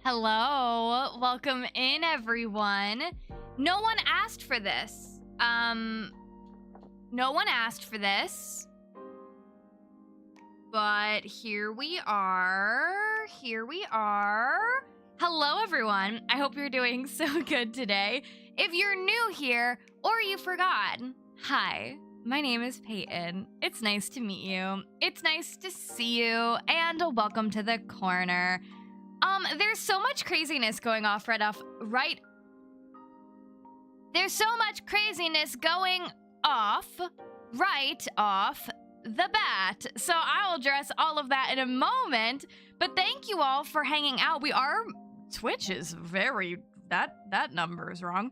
Hello, welcome in everyone. No one asked for this. No one asked for this. But here we are. Hello everyone. I hope you're doing so good today. If you're new here or you forgot, hi. My name is Payton. It's nice to meet you. It's nice to see you, and welcome to the corner. There's so much craziness going off right off the bat. So I'll address all of that in a moment, but thank you all for hanging out. Twitch is very, that number is wrong.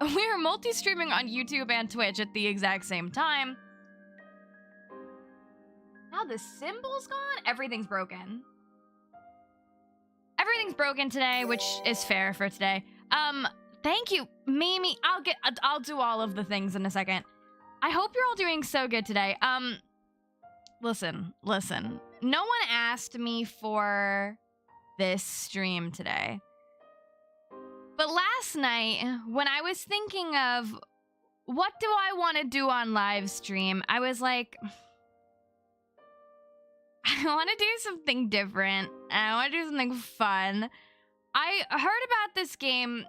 We're multi-streaming on YouTube and Twitch at the exact same time. Now the symbol's gone? Everything's broken. Everything's broken today, which is fair for today. Thank you, Mimi. I'll do all of the things in a second. I hope you're all doing so good today. Listen. No one asked me for this stream today. But last night, when I was thinking of what do I want to do on live stream, I was like, I want to do something different. And I want to do something fun. I heard about this game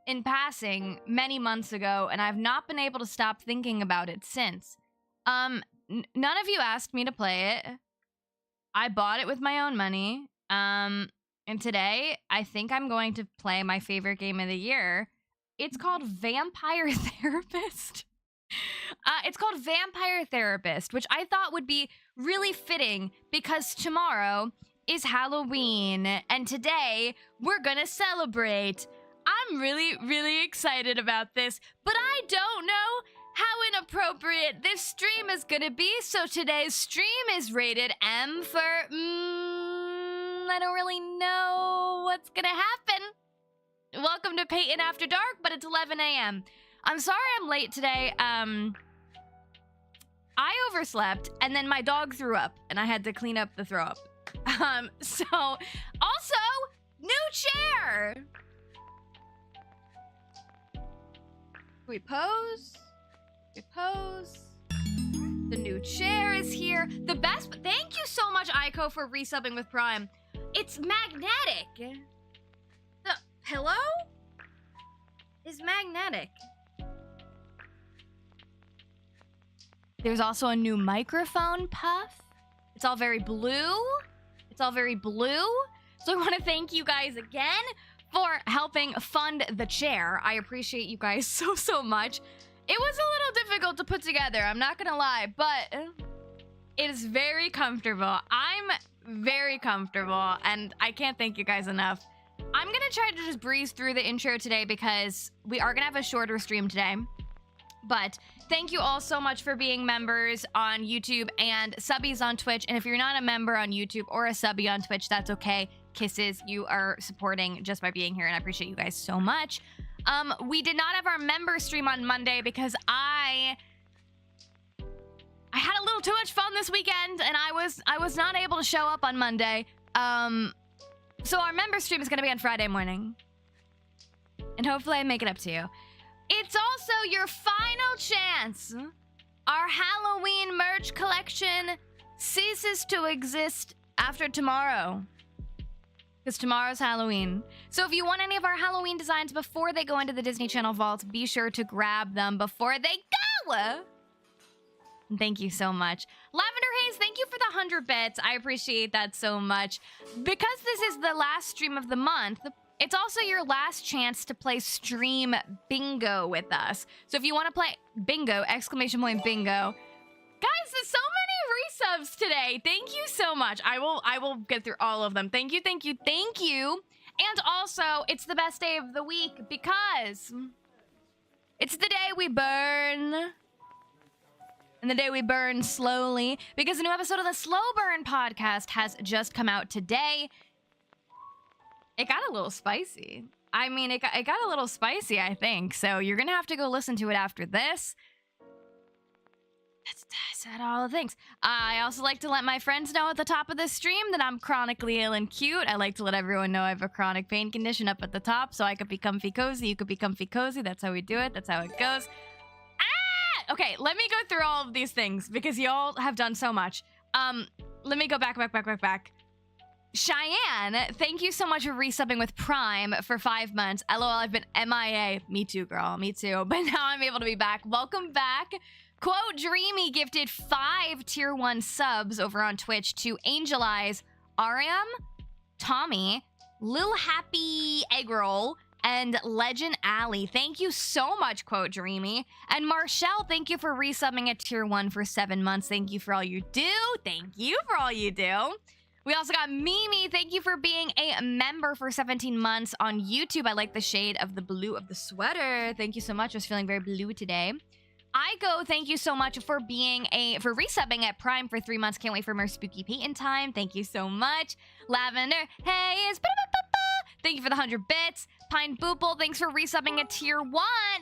in passing many months ago, and I've not been able to stop thinking about it since. None of you asked me to play it. I bought it with my own money. And today, I think I'm going to play my favorite game of the year. It's called Vampire Therapist. It's called Vampire Therapist, which I thought would be really fitting because tomorrow is Halloween, and today we're gonna celebrate. I'm really excited about this, but I don't know how inappropriate this stream is gonna be, so today's stream is rated M for, I don't really know what's gonna happen. Welcome to Payton After Dark, but it's 11 a.m. I'm sorry I'm late today. I overslept, and then my dog threw up, and I had to clean up the throw up. So, also, new chair! We pose. The new chair is here. The best, thank you so much, Aiko, for resubbing with Prime. It's magnetic. The pillow is magnetic. There's also a new microphone puff. It's all very blue. So I want to thank you guys again for helping fund the chair. I appreciate you guys so much. It was a little difficult to put together, I'm not gonna lie, but it is very comfortable. I'm very comfortable, and I can't thank you guys enough. I'm gonna try to just breeze through the intro today because we are gonna have a shorter stream today. But thank you all so much for being members on YouTube and subbies on Twitch. And if you're not a member on YouTube or a subbie on Twitch, that's okay. Kisses, you are supporting just by being here, and I appreciate you guys so much. We did not have our member stream on Monday because I had a little too much fun this weekend, and I was not able to show up on Monday. So our member stream is going to be on Friday morning, and hopefully I make it up to you. It's also your final chance. Our Halloween merch collection ceases to exist after tomorrow, because tomorrow's Halloween. So if you want any of our Halloween designs before they go into the Disney Channel vault, be sure to grab them before they go. Thank you so much. Lavender Haze, thank you for the 100 bits. I appreciate that so much. Because this is the last stream of the month, it's also your last chance to play stream bingo with us. So if you want to play bingo, exclamation point bingo. Guys, there's so many resubs today. Thank you so much. I will get through all of them. Thank you. And also, it's the best day of the week because it's the day we burn. And the day we burn slowly, because a new episode of the Slow Burn podcast has just come out today. It got a little spicy. I mean, it got a little spicy, I think. So you're going to have to go listen to it after this. I said all the things. I also like to let my friends know at the top of the stream that I'm chronically ill and cute. I like to let everyone know I have a chronic pain condition up at the top, so I could be comfy cozy. You could be comfy cozy. That's how we do it. That's how it goes. Ah! Okay, let me go through all of these things because y'all have done so much. Let me go back. Cheyenne, thank you so much for resubbing with Prime for 5 months. LOL, I've been MIA. Me too, girl. Me too. But now I'm able to be back. Welcome back. Quote Dreamy gifted 5 tier 1 subs over on Twitch to Angel Eyes, Ariam, Tommy, Lil Happy Egg Roll, and Legend Alley. Thank you so much, Quote Dreamy. And Marshall, thank you for resubbing at tier 1 for 7 months. Thank you for all you do. Thank you for all you do. We also got Mimi. Thank you for being a member for 17 months on YouTube. I like the shade of the blue of the sweater. Thank you so much. I was feeling very blue today. I go, thank you so much for resubbing at Prime for 3 months. Can't wait for more spooky Payton time. Thank you so much. Lavender, hey, is thank you for the 100 bits. Pine Boople, thanks for resubbing at tier 1.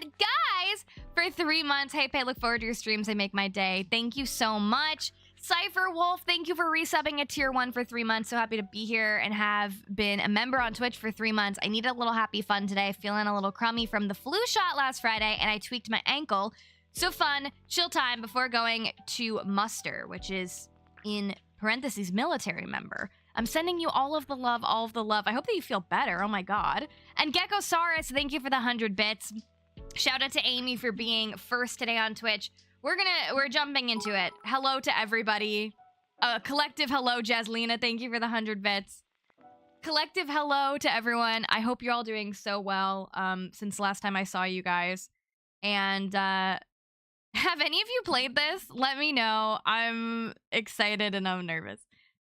Guys, for 3 months. Hey, Pay, look forward to your streams. They make my day. Thank you so much. Cypher Wolf, thank you for resubbing at tier 1 for 3 months. So happy to be here and have been a member on Twitch for 3 months. I needed a little happy fun today. Feeling a little crummy from the flu shot last Friday, and I tweaked my ankle. So fun, chill time before going to muster, which is in parentheses military member. I'm sending you all of the love, all of the love. I hope that you feel better. Oh my god. And Geckosaurus, thank you for the 100 bits. Shout out to Amy for being first today on Twitch. We're jumping into it. Hello to everybody. Collective hello, Jaslina. Thank you for the 100 bits. Collective hello to everyone. I hope you're all doing so well since last time I saw you guys. And have any of you played this? Let me know. I'm excited and I'm nervous.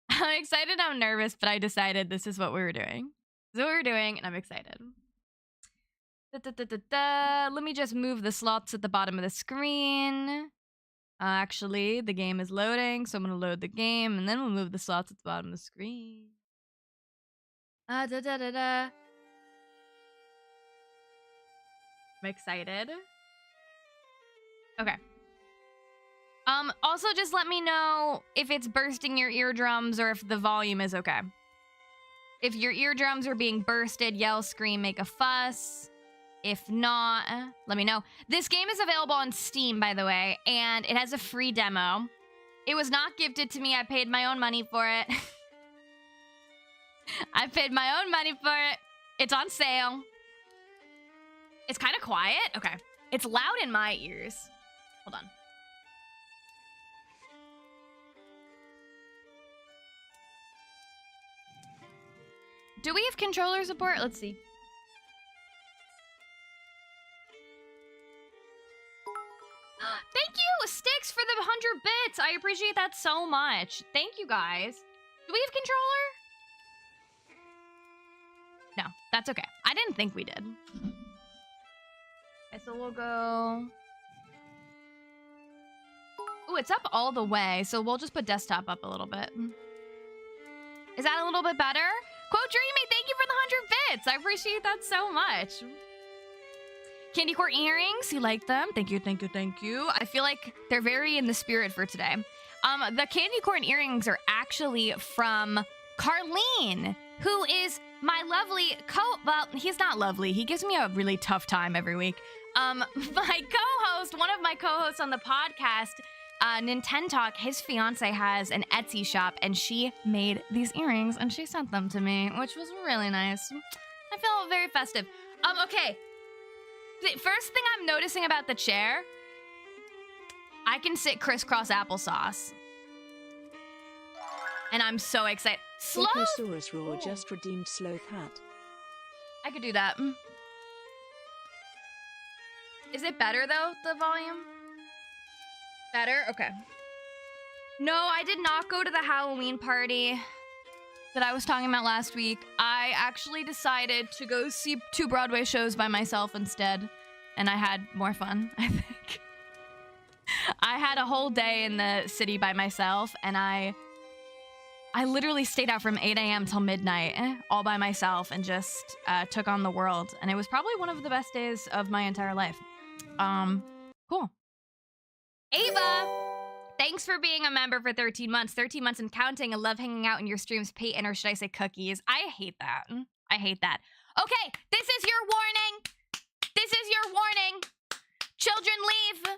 I'm excited and I'm nervous, but I decided this is what we were doing. This is what we were doing, and I'm excited. Let me just move the slots at the bottom of the screen. Actually, the game is loading, so I'm gonna load the game, and then we'll move the slots at the bottom of the screen. I'm excited. Okay. Also, just let me know if it's bursting your eardrums or if the volume is okay. If your eardrums are being bursted, yell, scream, make a fuss. If not, let me know. This game is available on Steam, by the way, and it has a free demo. It was not gifted to me. I paid my own money for it. I paid my own money for it. It's on sale. It's kind of quiet. Okay. It's loud in my ears. Hold on. Do we have controller support? Let's see. Thank you, Sticks, for the 100 bits. I appreciate that so much. Thank you, guys. Do we have controller? No, that's okay. I didn't think we did. Okay, so we'll go... Ooh, it's up all the way, so we'll just put desktop up a little bit. Is that a little bit better? Quote Dreamy, thank you for the 100 bits. I appreciate that so much. Candy corn earrings, you like them? Thank you, thank you, thank you. I feel like they're very in the spirit for today. The candy corn earrings are actually from Carleen, who is my lovely well, he's not lovely. He gives me a really tough time every week. My co-host, one of my co-hosts on the podcast, Nintendo Talk, his fiance has an Etsy shop, and she made these earrings, and she sent them to me, which was really nice. I feel very festive. Okay. The first thing I'm noticing about the chair, I can sit crisscross applesauce. And I'm so excited. Sloth! Ecosaurus Raw just redeemed Sloth hat. I could do that. Is it better, though, the volume? Better? Okay. No, I did not go to the Halloween party that I was talking about last week. I actually decided to go see 2 Broadway shows by myself instead, and I had more fun, I think. I had a whole day in the city by myself, and I literally stayed out from 8 a.m. till midnight, all by myself, and just took on the world, and it was probably one of the best days of my entire life. Cool. Ava! Thanks for being a member for 13 months. 13 months and counting. I love hanging out in your streams, Payton, or should I say cookies? I hate that. I hate that. Okay, this is your warning. This is your warning. Children leave.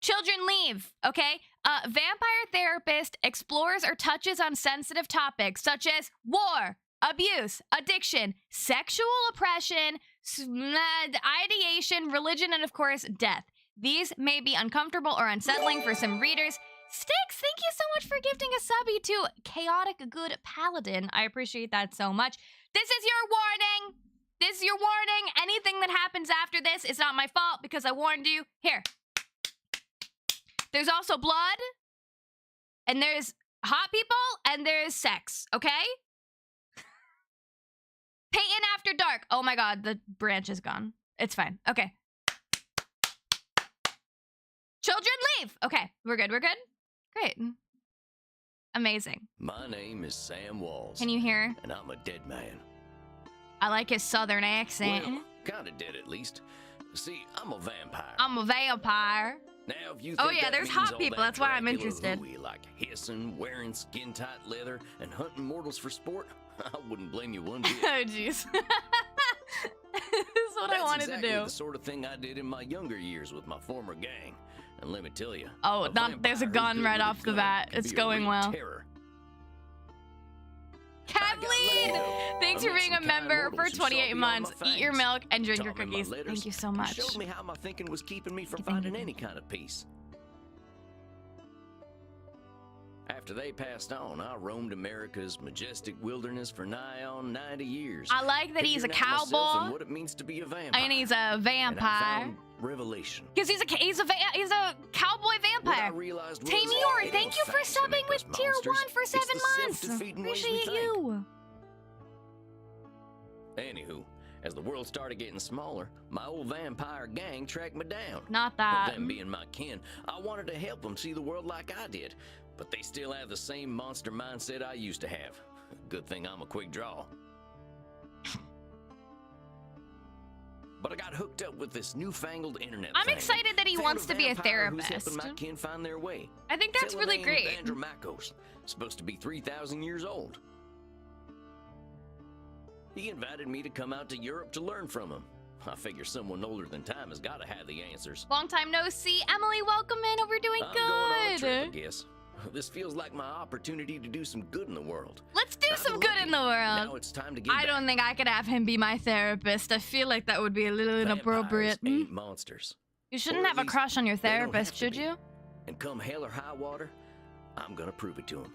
Children leave, okay? Vampire therapist explores or touches on sensitive topics such as war, abuse, addiction, sexual oppression, ideation, religion, and of course, death. These may be uncomfortable or unsettling for some readers. Styx, thank you so much for gifting a subby to Chaotic Good Paladin. I appreciate that so much. This is your warning. This is your warning. Anything that happens after this is not my fault because I warned you. Here. There's also blood, and there's hot people, and there's sex, okay? Payton After Dark. Oh my god, the branch is gone. It's fine. Okay. Children leave. Okay, we're good. We're good. Great. Amazing. My name is Sam Walls. Can you hear? And I'm a dead man. I like his southern accent. Well, kind of dead at least. See, I'm a vampire. I'm a vampire. Now, if you Oh think yeah, that there's means hot all people. that That's why I'm Dracula interested. hooey, like hissing, wearing skin-tight leather, and hunting mortals for sport, I wouldn't blame you one bit. Oh jeez. This is what I wanted exactly to do. The sort of thing I did in my younger years with my former gang. And let me tell you, Oh, there's a gun right off the bat. It's going well. Terror. Kathleen, thanks for being a member for 28 months. Eat your milk and drink your cookies. Thank you so much. Showed me how my thinking was keeping me from finding any kind of peace. After they passed on, I roamed America's majestic wilderness for nigh on 90 years. I like that he's a figuring out myself cowboy and what it means to be a vampire. and he's a And I vampire. found revelation. Because he's a cowboy What I vampire. realized was Tammy, it thank ain't you for facts that subbing make with us tier monsters. 1 for It's 7 the months. self-defeating ways we Appreciate think. you. Anywho, as the world started getting smaller, my old vampire gang tracked me down. Not But that. them being my kin, I wanted to help them see the world like I did, but they still have the same monster mindset I used to have. Good thing I'm a quick draw. But I got hooked up with this newfangled internet I'm thing. excited that he Found wants to be a vampire who's therapist. helping my kin find their way. I think that's Fella really named great. Andromachos, supposed to be 3,000 years old. He invited me to come out to Europe to learn from him. I figure someone older than time has got to have the answers. Long time no see. Emily, welcome in. Hope you're doing I'm going on a trip, I good. guess. This feels like my opportunity to do some good in the world. Let's do I'm some good in the Now world. it's time to get I back. don't think I could have him be my therapist. I feel like that would be a little inappropriate. Vampires ain't monsters. You shouldn't Or have at a least crush on your they don't therapist, have to should be. you? And come hell or high water, I'm gonna prove it to him.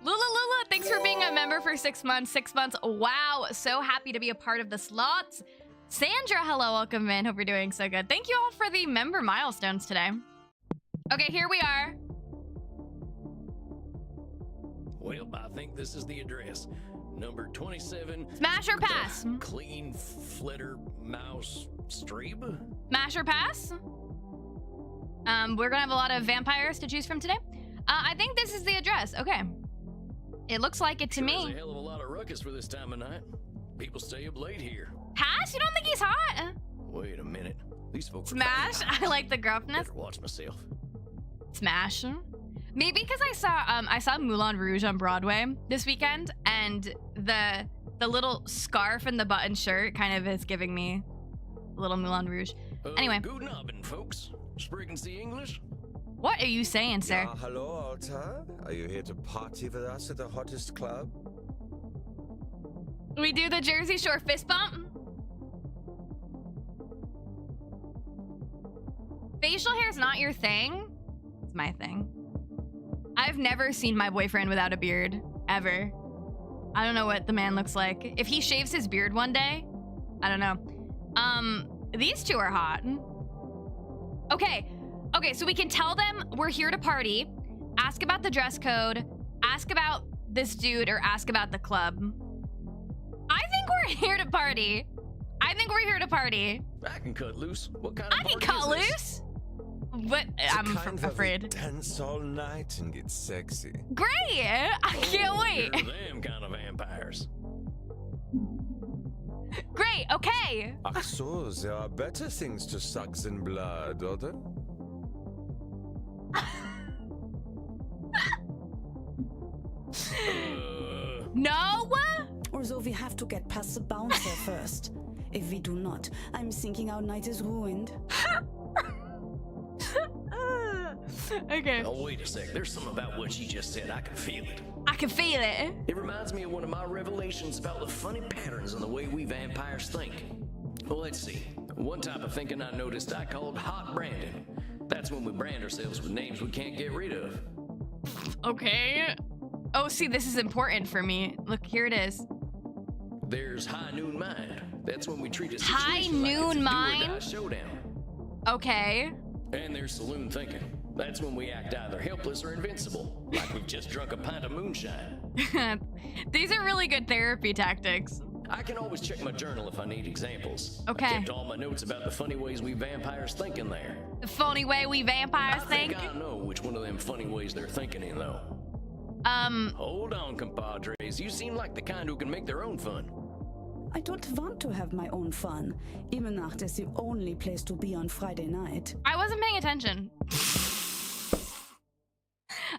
Lula, thanks for being a member for 6 months. 6 months. Wow, so happy to be a part of the slots. Sandra, hello, welcome in. Hope you're doing so good. Thank you all for the member milestones today. Okay, here we are. Well, I think this is the address. Number 27. Smash or pass? Clean Flitter Mouse Street. Smash or pass? We're gonna have a lot of vampires to choose from today. I think this is the address. Okay. It looks like it to Sure is me. a hell of a lot of ruckus for this time of night. People stay up late here. Pass? You don't think he's hot? Wait a minute. These folks are Smash? vampires. I like the gruffness. Better watch myself. Smash. Maybe because I saw Moulin Rouge on Broadway this weekend, and the little scarf and the button shirt kind of is giving me a little Moulin Rouge. Anyway. Guten Abend, folks. Sprechen Sie English? What are you saying, sir? Yeah, hello, Alta. Are you here to party with us at the hottest club? We do the Jersey Shore fist bump? Facial hair is not your thing? It's my thing. I've never seen my boyfriend without a beard, ever. I don't know what the man looks like. If he shaves his beard one day, I don't know. These two are hot. Okay, so we can tell them we're here to party, ask about the dress code, ask about this dude, or ask about the club. I think we're here to party. I I can cut loose. What kind I of can party cut is this? loose. But It's I'm kind of afraid. dance all night and get sexy. Great! I can't wait. You're them kind of vampires. Great, okay. Ach so, there are better things to suck than blood, or there? to get past the bouncer first. If we do not, I'm thinking our night is ruined. Okay. Oh, wait a sec. There's something about what she just said. I can feel it. I can feel it. It reminds me of one of my revelations about the funny patterns in the way we vampires think. Well, let's see. One type of thinking I noticed I called hot branding. That's when we brand ourselves with names we can't get rid of. Okay. Oh, see, this is important for me. Look, here it is. There's high noon mind. That's when we treat a High situation like it's a noon do or mind? die showdown. Okay. And there's saloon thinking. That's when we act either helpless or invincible, like we've just drunk a pint of moonshine. These are really good therapy tactics. I can always check my journal if I need examples. Okay. I kept all my notes about the funny ways we vampires think in there. The funny way we vampires I think. I know which one of them funny ways they're thinking in, though. Hold on, compadres. You seem like the kind who can make their own fun. I don't want to have my own fun. Imenach is the only place to be on Friday night. I wasn't paying attention.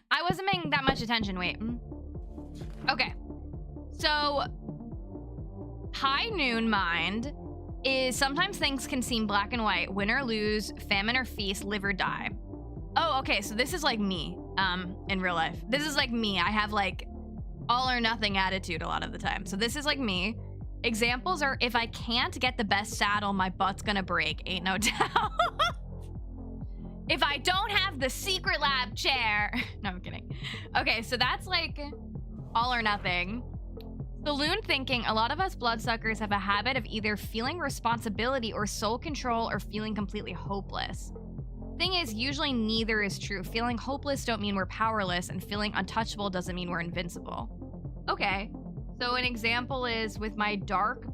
I wasn't paying that much attention. Wait. Okay. So, high noon mind is sometimes things can seem black and white. Win or lose, famine or feast, live or die. Oh, okay. So this is like me in real life. This is like me. I have like all or nothing attitude a lot of the time. So this is like me. Examples are, if I can't get the best saddle, my butt's gonna break. Ain't no doubt. If I don't have the secret lab chair. No, I'm kidding. Okay, so that's like all or nothing. Saloon thinking, a lot of us bloodsuckers have a habit of either feeling responsibility or soul control or feeling completely hopeless. Thing is, usually neither is true. Feeling hopeless don't mean we're powerless, and feeling untouchable doesn't mean we're invincible. Okay, so an example is, with my dark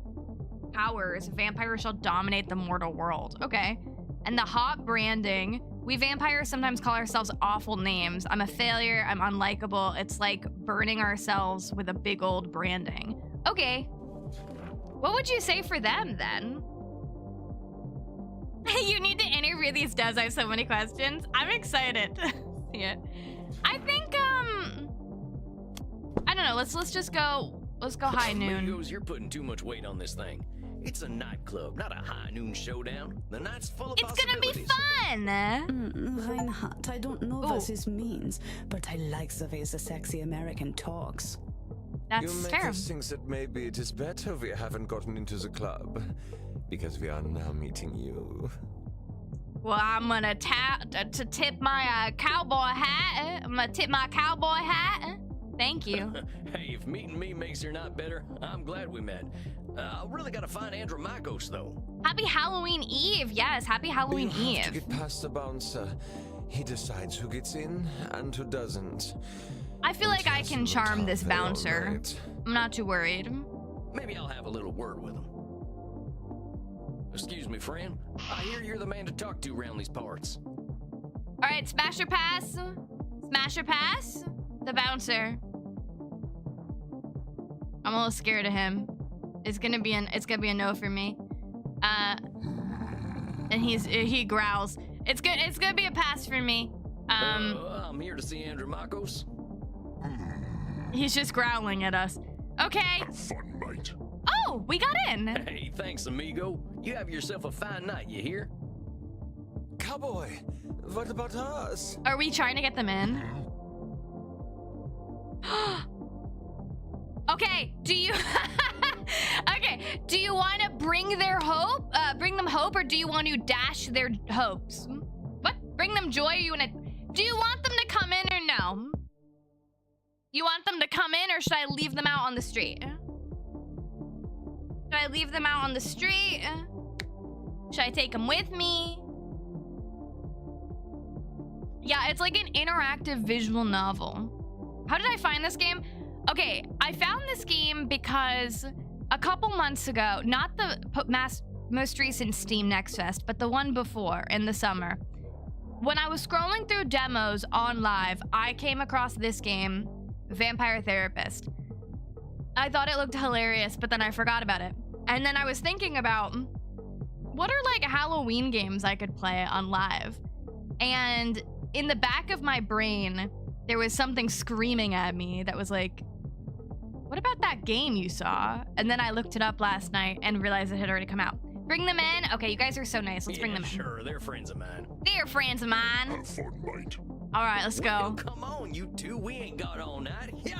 powers, vampires shall dominate the mortal world. Okay, and the hot branding, we vampires sometimes call ourselves awful names. I'm a failure, I'm unlikable. It's like burning ourselves with a big old branding. Okay, what would you say for them then? You need to interview these devs. I have so many questions. I'm excited to see it. I think, I don't know. Let's just go. Let's go high noon. Amigos, you're putting too much weight on this thing. It's a nightclub, not a high noon showdown. The night's full of It's gonna be fun. Reinhardt, I don't know what this means, but I like the way the sexy American talks. That's You make fair. us think that maybe it is better we haven't gotten into the club, because we are now meeting you. Well, I'm gonna tip my cowboy hat. I'm gonna tip my cowboy hat. Thank you. Hey, if meeting me makes your night better, I'm glad we met. I really gotta find Andromachos, though. Happy Halloween Eve. Yes, happy Halloween We have to Eve. get past the bouncer. He decides who gets in and who doesn't. I feel like I can charm this They all bouncer. right. I'm not too worried. Maybe I'll have a little word with him. Excuse me, friend. I hear you're the man to talk to around these parts. All right, smash or pass? Smash or pass? The bouncer. I'm a little scared of him. It's gonna be a no for me. And he growls. It's gonna be a pass for me. I'm here to see Andromachos. He's just growling at us. Okay. Fun, mate. Oh, we got in. Hey, thanks, amigo. You have yourself a fine night, you hear? Cowboy, what about us? Are we trying to get them in? Okay, do you okay, do you want to bring them hope, or do you want to dash their hopes? What? Bring them joy? Do you want them to come in or no? You want them to come in, or should I leave them out on the street? Should I leave them out on the street? Should I take them with me? Yeah, it's like an interactive visual novel. How did I find this game? Okay, I found this game because a couple months ago, not the most recent Steam Next Fest, but the one before in the summer, when I was scrolling through demos on live, I came across this game, Vampire Therapist. I thought it looked hilarious, but then I forgot about it. And then I was thinking about, what are like Halloween games I could play on live? And in the back of my brain, there was something screaming at me that was like, What about that game you saw? And then I looked it up last night and realized it had already come out. Bring them in. Okay, you guys are so nice. Let's bring them in. Sure, they're friends of mine. They're friends of mine. Have fun, mate. All right, let's Well, go. come on, you two. We ain't got all night. Yeah.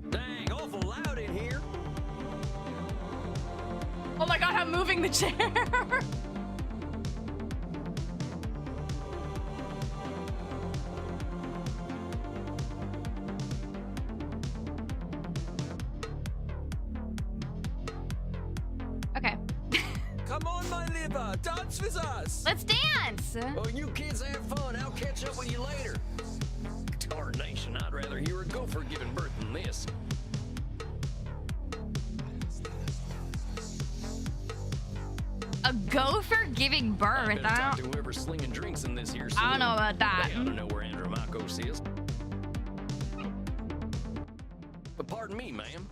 Dang, awful loud in here. Oh my god, I'm moving the chair. Okay. Come on, my liver, dance with us. Let's dance. Oh, you kids have fun. I'll catch up with you later. Tarnation, I'd rather hear a gopher giving birth than this. A gopher giving birth. I better talk to whoever's slinging drinks in this here I don't know saloon. about that. They ought to know where Andromachos is. But pardon me, ma'am.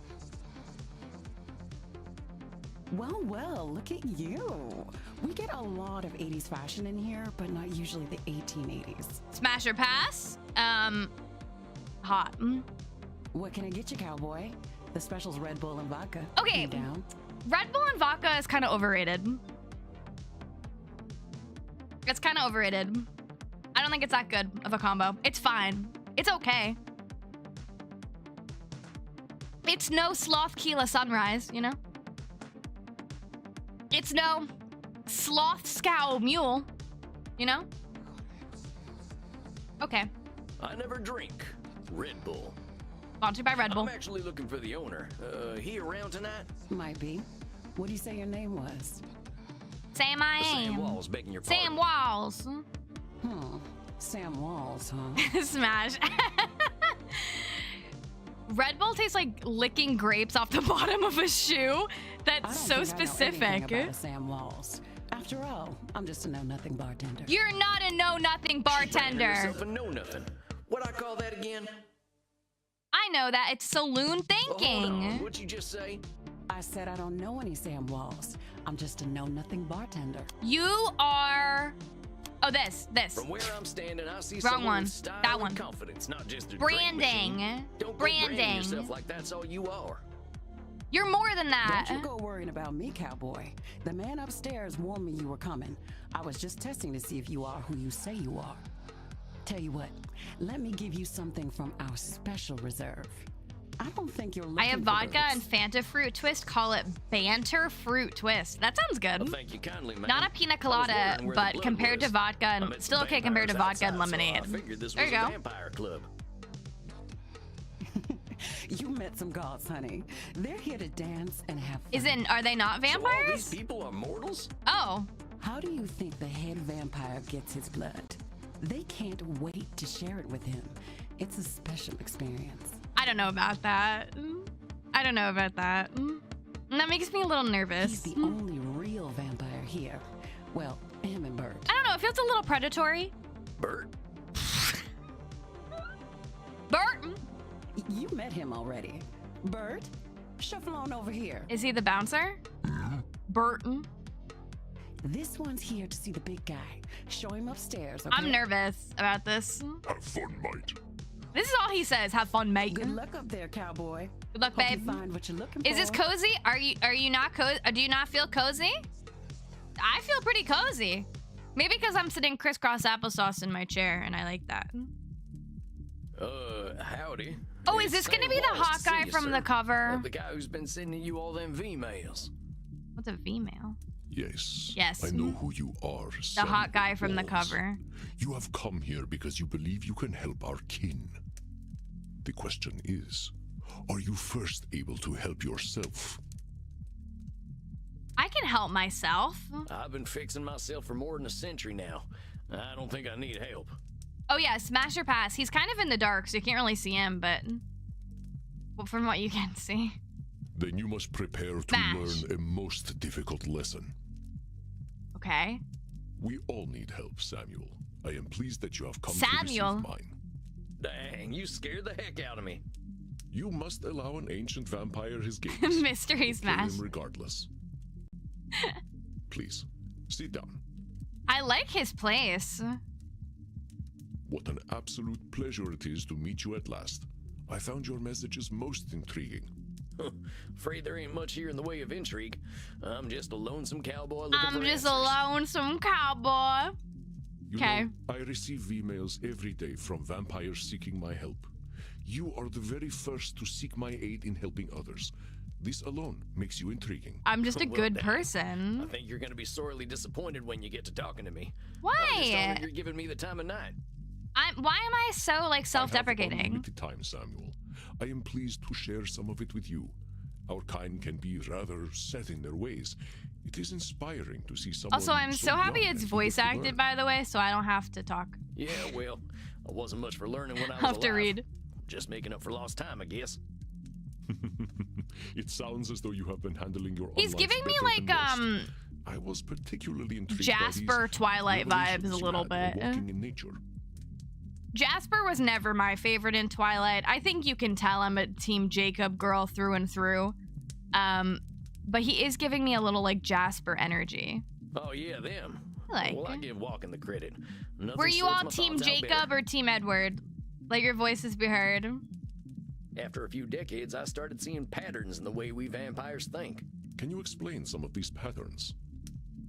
Well, well, look at you. We get a lot of 80s fashion in here, but not usually the 1880s. Smash or pass? Hot. What can I get you, cowboy? The special's Red Bull and vodka. Okay. You down? Red Bull and vodka is kind of overrated. It's kind of overrated. I don't think it's that good of a combo. It's fine. It's okay. It's no Sloth Keela Sunrise, you know? It's no Sloth Scow Mule, you know? Okay. I never drink Red Bull. Sponsored by Red Bull. I'm actually looking for the owner. He around tonight? Might be. What do you say your name was? Sam I Sam am. Walls, begging your pardon. Sam Walls. Sam Walls, huh? Smash. Red Bull tastes like licking grapes off the bottom of a shoe. I That's don't so think I know specific. anything about a Sam Walls. After all, I'm just a know-nothing bartender. You're not a know-nothing bartender. Yourself a know nothing. What I call that again? I know that. It's saloon Well, hold on. thinking. What'd you just say? I said I don't know any Sam Walls. I'm just a know-nothing bartender. You are... Oh, this. From where I'm standing, I see Wrong someone one. with style That and one. confidence, not just a drink machine. Branding. Don't go branding Branding. yourself like that's all you are. You're more than that. Don't you go worrying about me, cowboy. The man upstairs warned me you were coming. I was just testing to see if you are who you say you are. Tell you what, let me give you something from our special reserve. I don't think you're looking I have for vodka and birds. Fanta fruit twist. Call it banter fruit twist. That sounds good. Well, thank you kindly, man. Not a pina I was colada, wondering where the but blood compared to was. vodka I and met still some okay compared to vampires vodka and outside, so lemonade. I figured this There was you a go. vampire club. You met some gods, honey. They're here to dance and have fun. Are they not So all vampires? these people are mortals? Oh. How do you think the head vampire gets his blood? They can't wait to share it with him. It's a special experience. I don't know about that. I don't know about that. That makes me a little nervous. He's the only real vampire here. Well, him and Bert. I don't know. It feels a little predatory. Bert? Bert, You met him already. Bert, shuffle on over here. is he the bouncer? Burton. This one's here to see the big guy. Show him upstairs, okay? I'm nervous about this. Have fun, mate. This is all he says. Have fun, mate. Good luck up there, cowboy. Good luck, Hope you babe. find what you're looking Is this for. cozy? Are you not cozy? Do you not feel cozy? I feel pretty cozy. Maybe because I'm sitting crisscross applesauce in my chair and I like that. Howdy. Oh, is It's this gonna Sam be the Walls hot to see guy you, from sir. the cover? The guy who's been sending you all them V-mails. What's a V-mail? Yes. Yes. I know who you are. The hot guy from the cover. You have come here because you believe you can help our kin. The question is, are you first able to help yourself? I can help myself. I've been fixing myself for more than a century now. I don't think I need help. Oh yeah, smash or pass. He's kind of in the dark, so you can't really see him, but well, from what you can see. Then you must prepare to Smash. learn a most difficult lesson. Okay. We all need help, Samuel. I am pleased that you have come Samuel. to receive mine. Dang, you scared the heck out of me. You must allow an ancient vampire his games. Mystery Kill smash. him regardless. Please, sit down. I like his place. What an absolute pleasure it is to meet you at last. I found your messages most intriguing. Afraid there ain't much here in the way of intrigue. I'm just a lonesome cowboy looking for I'm just a answers. lonesome cowboy. You Okay. know, I receive emails every day from vampires seeking my help. You are the very first to seek my aid in helping others. This alone makes you intriguing. I'm just a Well, good damn. person. I think you're gonna be sorely disappointed when you get to talking to me. I'm just Why? honored you're giving me the time of night. Why am I so like I have self-deprecating? unlimited time, Samuel. I am pleased to share some of it with you. Our kind can be rather set in their ways. It is inspiring to see someone. Also, I'm so happy young it's and eager voice to acted, learn. by the way, so I don't have to talk. Yeah, well, I wasn't much for learning when I was Have to alive. read. Just making up for lost time, I guess. It sounds as though you have been handling your own He's life giving me better like than most. I was particularly intrigued by these Jasper Twilight vibes revelations a you little had while bit. walking in nature. Jasper was never my favorite in Twilight. I think you can tell I'm a Team Jacob girl through and through. But he is giving me a little like Jasper energy. Oh yeah, them. Like- Well, I give Walking the credit. Nothing Were you sorts all my Team thoughts out Jacob better. or Team Edward? Let your voices be heard. After a few decades, I started seeing patterns in the way we vampires think. Can you explain some of these patterns?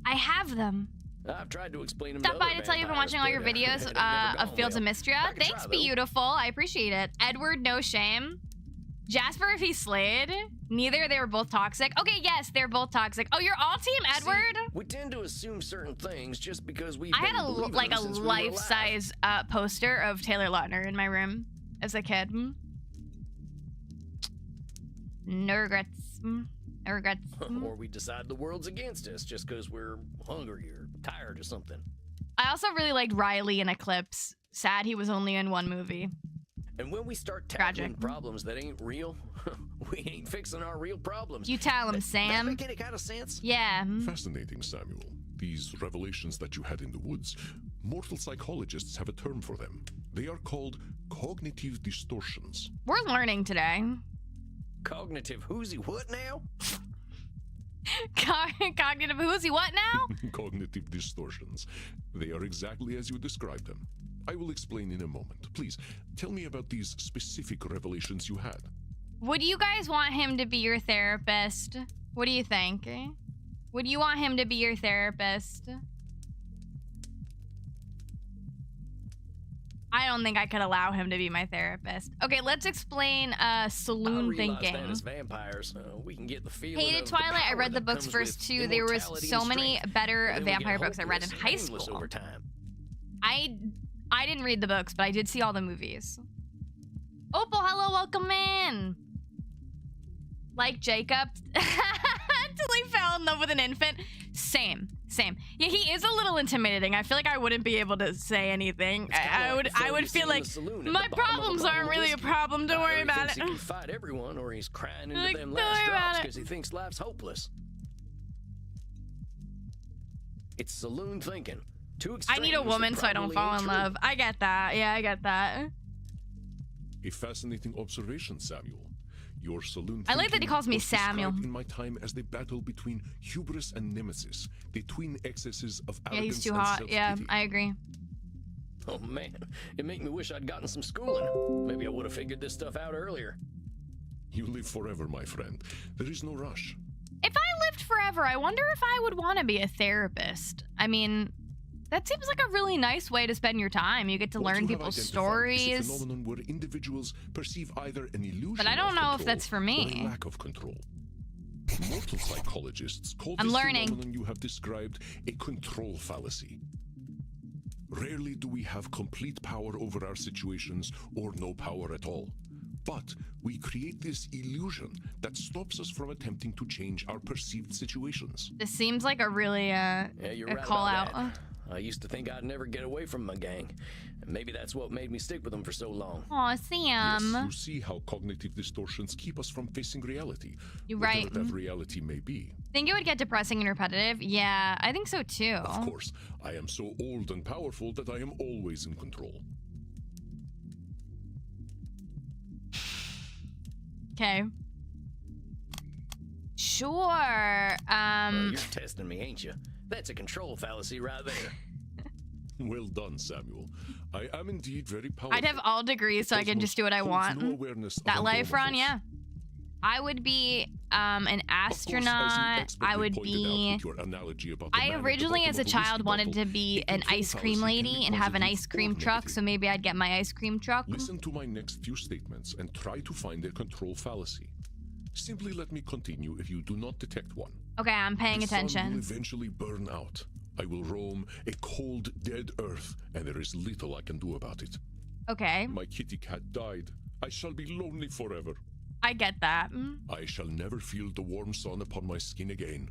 I have them. I've tried to explain them. Stop by to tell you I've been watching all your videos of Fields of Mystria. Thanks, beautiful. I appreciate it. Edward, no shame. Jasper, if he slayed. Neither, they were both toxic. Okay, yes, they're both toxic. Oh, you're all Team Edward? We tend to assume certain things just because we've I been had believing like them a since we were alive. life-size poster of Taylor Lautner in my room as a kid. No regrets. No regrets. Or we decide the world's against us just because we're hungry or tired or something. I also really liked Riley in Eclipse. Sad he was only in one movie. And when we start tackling Tragic. problems that ain't real, we ain't fixing our real problems. You tell him, That Sam. make any kind of sense? Yeah. Fascinating, Samuel. These revelations that you had in the woods, mortal psychologists have a term for them. They are called cognitive distortions. We're learning today. Cognitive whoozy what now? Cognitive who's what now? Cognitive distortions. They are exactly as you described them. I will explain in a moment. Please, tell me about these specific revelations you had. Would you guys want him to be your therapist? What do you think? Would you want him to be your therapist? I don't think I could allow him to be my therapist. Okay, let's explain saloon I realize thinking. that as vampires, we can get the feeling Hated of Twilight. the I power read the that books comes first with too. There was immortality so and many strength. better And then we get vampire books I read in hopeless high and aimless school. over time. I didn't read the books, but I did see all the movies. Opal, hello, welcome in. Like Jacob, until he fell in love with an infant. Same. Yeah, he is a little intimidating. I feel like I wouldn't be able to say anything. It's kinda I like would the fellow would you see feel in like the saloon at my the bottom of a problems bottle aren't of really a whiskey. problem. Don't Either worry he about thinks it. He can fight everyone, or he's crying into Like, them don't last worry about drops it. because he thinks life's hopeless. It's saloon thinking. Too I need a extremes woman that so I don't probably fall ain't in true. love. I get that. Yeah, I get that. A fascinating observation, Samuel. Your saloon I like that he thinking calls me was described Samuel. in my time as the battle between hubris and nemesis, the twin excesses of Yeah, arrogance he's too and hot. Yeah, self-pity. I agree. Oh man, it make me wish I'd gotten some schooling. Maybe I would have figured this stuff out earlier. You live forever, my friend. There is no rush. If I lived forever, I wonder if I would want to be a therapist. I mean, that seems like a really nice way to spend your time. You get to What learn you have people's identified is a stories. phenomenon where individuals perceive either an illusion But I don't of know if control that's for or me. a lack of control. Mortal psychologists call I'm this learning. phenomenon you have described a control fallacy. Rarely do we have complete power over our situations or no power at all. But we create this illusion that stops us from attempting to change our perceived situations. This seems like a really Yeah, you're a right call about out. that. I used to think I'd never get away from my gang. And maybe that's what made me stick with them for so long. Aw, Sam. Yes, you see how cognitive distortions keep us from facing reality. You're whatever right. that reality may be. Think it would get depressing and repetitive? Yeah, I think so too. Of course, I am so old and powerful that I am always in control. Okay. Sure. Well, you're testing me, ain't you? That's a control fallacy right there. Well done, Samuel. I am indeed very powerful. I'd have all degrees so I can just do what I want. No awareness That of life run, Andromachos. yeah. I would be an Of course, as you astronaut. expertly I would pointed be. out with your analogy about the I man at the originally, bottom as a of child, whiskey wanted bottle, to be a an control ice cream fallacy can lady be and have an positive ice cream or truck. negative. So maybe I'd get my ice cream truck. Listen to my next few statements and try to find a control fallacy. Simply let me continue if you do not detect one. Okay, I'm paying The sun will attention. eventually burn out. I will roam a cold, dead earth, and there is little I can do about it. Okay, My kitty cat died. I shall be lonely forever. I get that. I shall never feel the warm sun upon my skin again.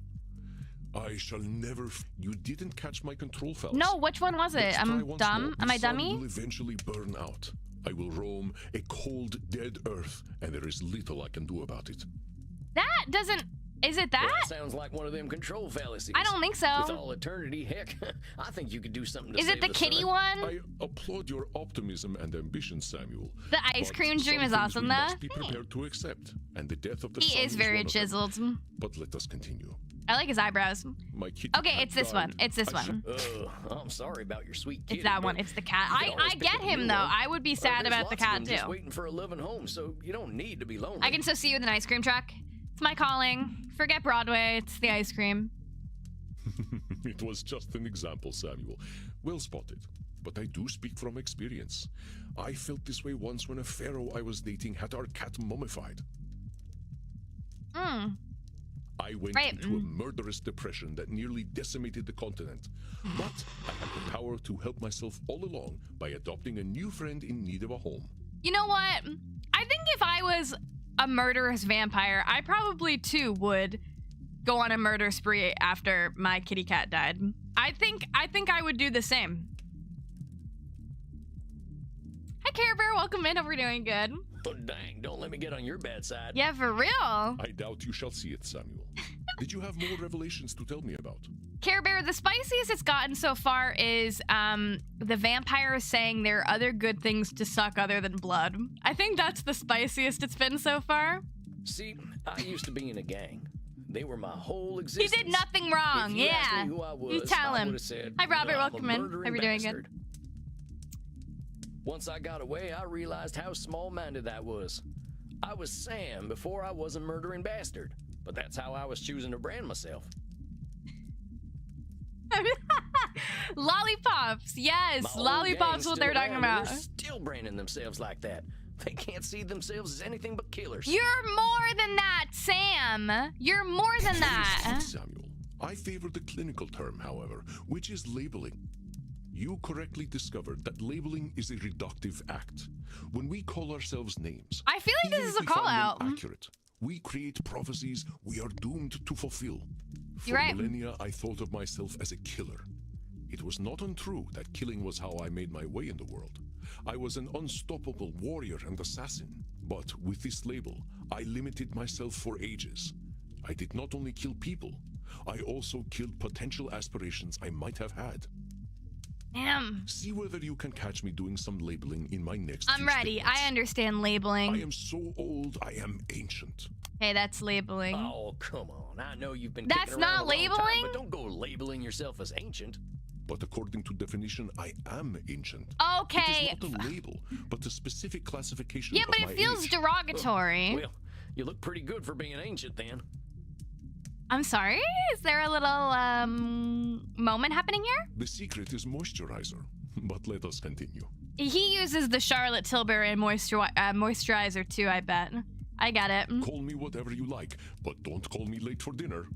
I shall never. You didn't catch my control fallacy. No, which one was it? Let's try I'm once dumb. more. Am I The sun dummy? will eventually burn out. I will roam a cold, dead earth, and there is little I can do about it. That doesn't. Is it Well, that? that sounds like one of them control fallacies. I don't think With so. all eternity, heck, I think you could do something to Is save it the kitty sun. one? I applaud your optimism and ambition, Samuel. The ice but cream dream some is things awesome, we though. must be prepared to accept, and the death of the sun He is very one of them. chiseled. But let us continue. I like his eyebrows. My kitty Okay, cat it's this died. one. It's this I shall- one. I'm sorry about your sweet kitty. It's that one. but It's the cat. you can always I pick get up a him new though. one. I would be sad There's about the lots of cat them just too. waiting for a loving home, so you don't need to be lonely. I can so see you with an ice cream truck. It's my calling. Forget Broadway. It's the ice cream. It was just an example, Samuel. Well spotted. But I do speak from experience. I felt this way once when a pharaoh I was dating had our cat mummified. I went Right. into a murderous depression that nearly decimated the continent. But I had the power to help myself all along by adopting a new friend in need of a home. You know what? I think if I was a murderous vampire, I probably too would go on a murder spree after my kitty cat died. I think I would do the same. Hi, Care Bear. Welcome in. Hope we're doing good. Oh, dang, don't let me get on your bad side. Yeah, for real. I doubt you shall see it, Samuel. Did you have more revelations to tell me about? Care Bear, the spiciest it's gotten so far is the vampire saying there are other good things to suck other than blood. I think that's the spiciest it's been so far. See, I used to be in a gang. They were my whole He existence. did nothing wrong. If you asked Yeah. me who I was, You tell I him. would've said, Hi, Robert. "I'm a Welcome in. murdering Hope you're doing bastard." good. Once I got away, I realized how small-minded that was. I was Sam before I was a murdering bastard, but that's how I was choosing to brand myself. Lollipops. Yes, My old lollipops gang's is what still they're talking around, and about. They're still branding themselves like that. They can't see themselves as anything but killers. You're more than that, Sam. You're more than that. Samuel, I favor the clinical term, however, which is labeling. You correctly discovered that labeling is a reductive act. When we call ourselves names, I feel like even this is if a we call find out. them accurate, we create prophecies we are doomed to fulfill. For You're right. millennia, I thought of myself as a killer. It was not untrue that killing was how I made my way in the world. I was an unstoppable warrior and assassin. But with this label, I limited myself for ages. I did not only kill people, I also killed potential aspirations I might have had. Damn. See whether you can catch me doing some labeling in my next I'm few ready. statements. I understand I labeling. am so old, I am ancient. Hey, that's labeling. Oh, come on. I know you've been That's kicking around not a long time, labeling? but don't go labeling yourself as ancient. But according to definition, I am ancient. Okay. It is not a label, but a specific classification Yeah, of but my it feels age. derogatory. Well, you look pretty good for being ancient then. I'm sorry? Is there a little, moment happening here? The secret is moisturizer, but let us continue. He uses the Charlotte Tilbury moisturizer too, I bet. I got it. Call me whatever you like, but don't call me late for dinner.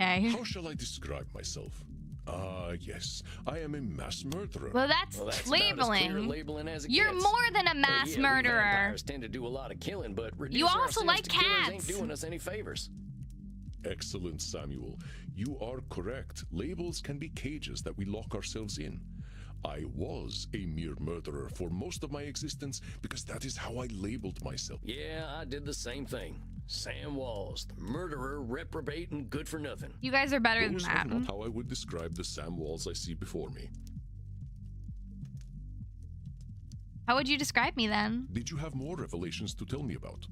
Okay. How shall I describe myself? Yes, I am a mass murderer. Well, that's Well, that's about as clear labeling. labeling as it You're gets. more than a But mass yeah, we murderer. vampires tend to do a lot of killing, but You also reducing like ourselves to killers ain't cats. doing us any favors. Excellent, Samuel. You are correct. Labels can be cages that we lock ourselves in. I was a mere murderer for most of my existence because that is how I labeled myself. Yeah, I did the same thing. Sam Walls, the murderer, reprobate, and good for nothing. You guys are better than Those that. are not how I would describe the Sam Walls I see before me. How would you describe me then? Did you have more revelations to tell me about?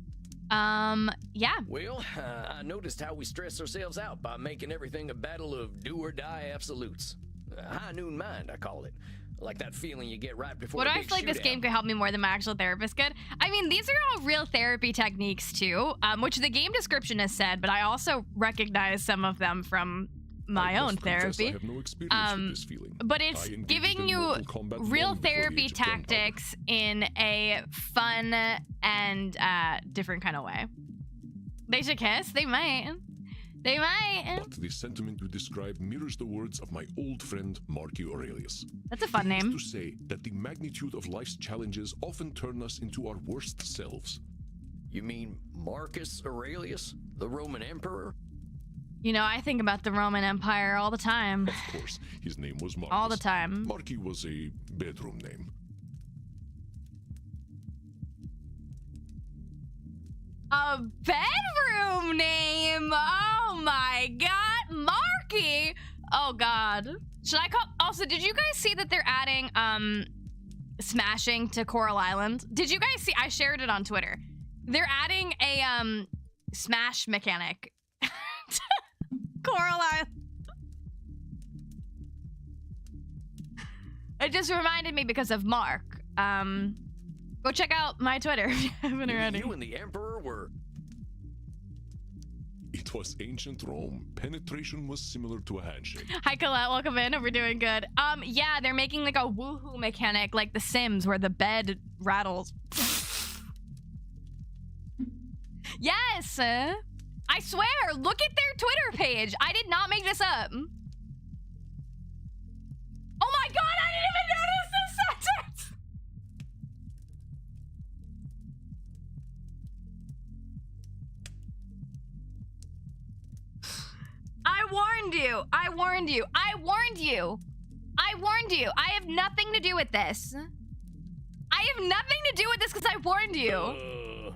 Yeah. Well, I noticed how we stress ourselves out by making everything a battle of do or die absolutes. High noon mind, I call it. Like that feeling you get right before What do a I big feel like this shootout. game could help me more than my actual therapist could? I mean, these are all real therapy techniques too, which the game description has said, but I also recognize some of them from my I own must confess therapy. I have no experience with this feeling. But it's I engaged giving in you Mortal Kombat real long before the therapy age of gunpowder. tactics in a fun and different kind of way. They should kiss? They might. They might. But the sentiment you describe mirrors the words of my old friend Marky Aurelius. That's a fun He name. used to say that the magnitude of life's challenges often turn us into our worst selves. You mean Marcus Aurelius, the Roman emperor? You know, I think about the Roman Empire all the time. Of course, his name was Marcus. All the time. Marky was a bedroom name. A bedroom name. Oh my god, Marky. Oh god. Should I call? Also, did you guys see that they're adding smashing to Coral Island? Did you guys see? I shared it on Twitter. They're adding a smash mechanic to Coral Island. It just reminded me because of Mark. Go check out my Twitter if you haven't already. You and the emperor were... It was ancient Rome. Penetration was similar to a handshake. Hi Colette, welcome in. Hope we're doing good. Yeah, they're making like a woohoo mechanic like The Sims where the bed rattles. Yes! I swear, look at their Twitter page. I did not make this up. Oh my god, I didn't even notice this sentence! I warned you. I warned you. I warned you. I warned you. I have nothing to do with this. I have nothing to do with this because I warned you.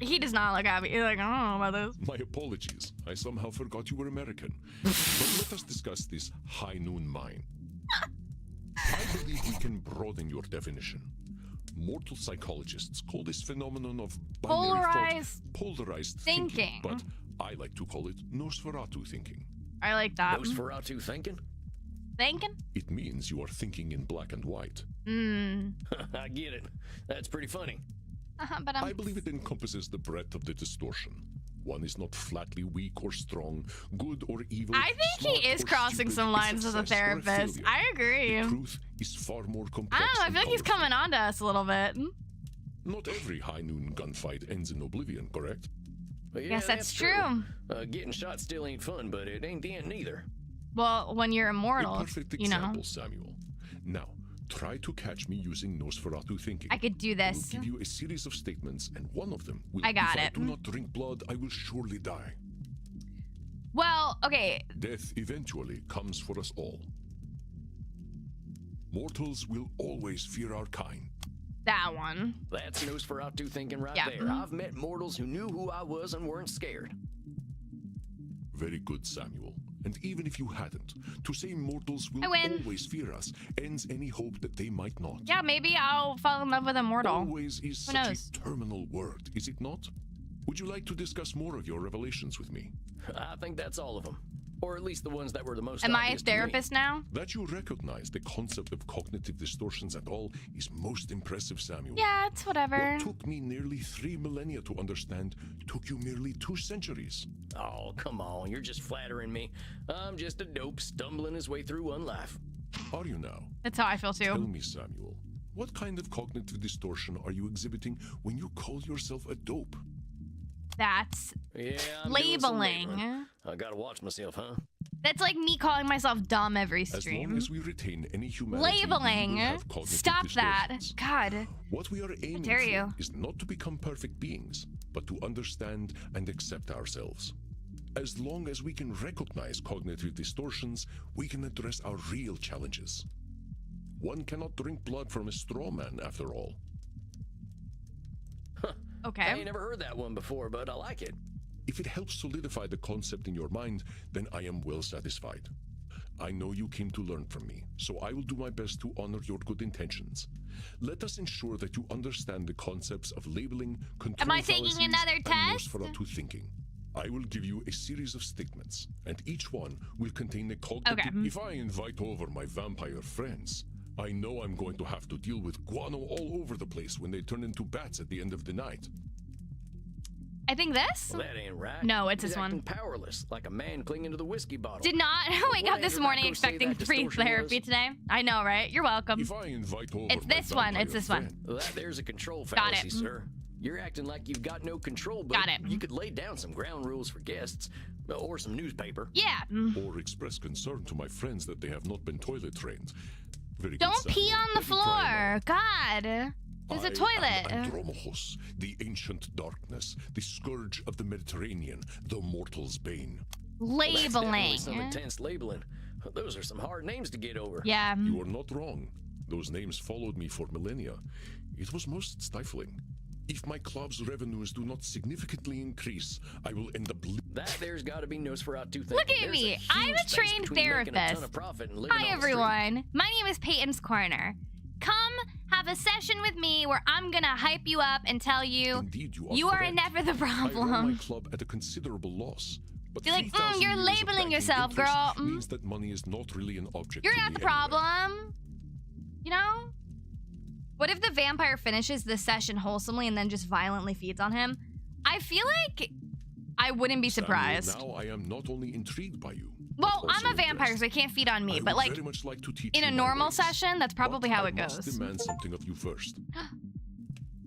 He does not look happy. He's like, I don't know about this. My apologies. I somehow forgot you were American. But let us discuss this high noon mine. I believe we can broaden your definition. Mortal psychologists call this phenomenon of binary Polarized thought polarized thinking. but I like to call it Nosferatu thinking. I like that. Nosferatu thinking? Thinking? It means you are thinking in black and white. I get it. That's pretty funny. But I believe it encompasses the breadth of the distortion. One is not flatly weak or strong, good or evil. I think smart he is or crossing stupid, some lines as a success or therapist. failure. I agree. The truth is far more complex. I don't know. I and feel like he's colorful. coming on to us a little bit. Not every high noon gunfight ends in oblivion, correct? Well, yeah, Guess that's true. Getting shot still ain't fun, but it ain't the end neither. Well, when you're immortal, A perfect you know. example, Samuel. Now, try to catch me using Nosferatu thinking. I could do I will this. give you a series of statements, and one of them will I got if it. I do not drink blood, I will surely die. Well, okay. Death eventually comes for us all. Mortals will always fear our kind. That one. That's Nosferatu thinking right Yeah. there. I've met mortals who knew who I was and weren't scared. Very good, Samuel. And even if you hadn't, to say mortals will I win. always fear us ends any hope that they might not. Yeah, maybe I'll fall in love with a mortal. Always is Who such knows? a terminal word, is it not? Would you like to discuss more of your revelations with me? I think that's all of them. Or at least the ones that were the most Am I a obvious to me. therapist now? That you recognize the concept of cognitive distortions at all is most impressive, Samuel. Yeah, it's whatever. What took me nearly 3 millennia to understand took you merely 2 centuries. Oh, come on. You're just flattering me. I'm just a dope stumbling his way through one life. Are you now? That's how I feel Tell too. me, Samuel, what kind of cognitive distortion are you exhibiting when you call yourself a dope? That's Yeah, I'm doing some labeling. labeling. I gotta watch myself, huh? That's like me calling myself dumb every As stream. long as we retain any humanity, we will Labeling. have cognitive Stop that. distortions. God. What we are aiming dare for you. is not to become perfect beings, but to understand and accept ourselves. As long as we can recognize cognitive distortions, we can address our real challenges. One cannot drink blood from a straw man, after all. I Okay. ain't never heard that one before, but I like it. If it helps solidify the concept in your mind, then I am well satisfied. I know you came to learn from me, so I will do my best to honor your good intentions. Let us ensure that you understand the concepts of labeling, control Am I taking fallacies, another and test? Nosferatu thinking. I will give you a series of statements, and each one will contain a cognitive... Okay. If I invite over my vampire friends, I know I'm going to have to deal with guano all over the place when they turn into bats at the end of the night. I think this? Well, that ain't right. No, it's He's this one. acting powerless, like a man clinging to the whiskey bottle. Did not wake up this morning expecting free therapy today. I know, right? You're welcome. If I invite over It's my this one. vampire It's this one. friend, Well, there's a control Got fallacy, it. sir. You're acting like you've got no control, but Got it. you could lay down some ground rules for guests, or some newspaper. Yeah. or express concern to my friends that they have not been toilet trained. Very good, Don't pee Samuel. on the Let me try floor. God. There's a I toilet. am Andromachos, the ancient darkness, the scourge of the Mediterranean, the mortal's bane. Well, that's definitely Labeling. some intense labeling. Those are some hard names to get over. Yeah. You are not wrong. Those names followed me for millennia. It was most stifling. If my club's revenues do not significantly increase, I will end up... That there's got to be Nosferatu thinking. Look at There's me. huge I'm a space trained between making a ton therapist. of profit and living Hi, on the street. everyone. My name is Payton's Corner. Come have a session with me where I'm gonna hype you up and tell you Indeed, you are correct. never the I run my problem. club at a considerable loss. But You're like, 3,000 you're years of labeling banking yourself, interest girl. means that money is not really an object You're to not me the anyway. problem. You know? What if the vampire finishes the session wholesomely and then just violently feeds on him? I feel like I wouldn't be Samuel, surprised. now I am not only intrigued by you, Well, but also I'm a vampire, impressed. so he can't feed on me. I But would like very much like to teach in you a my normal ways. session, that's probably But how I it must goes. demand something of you first.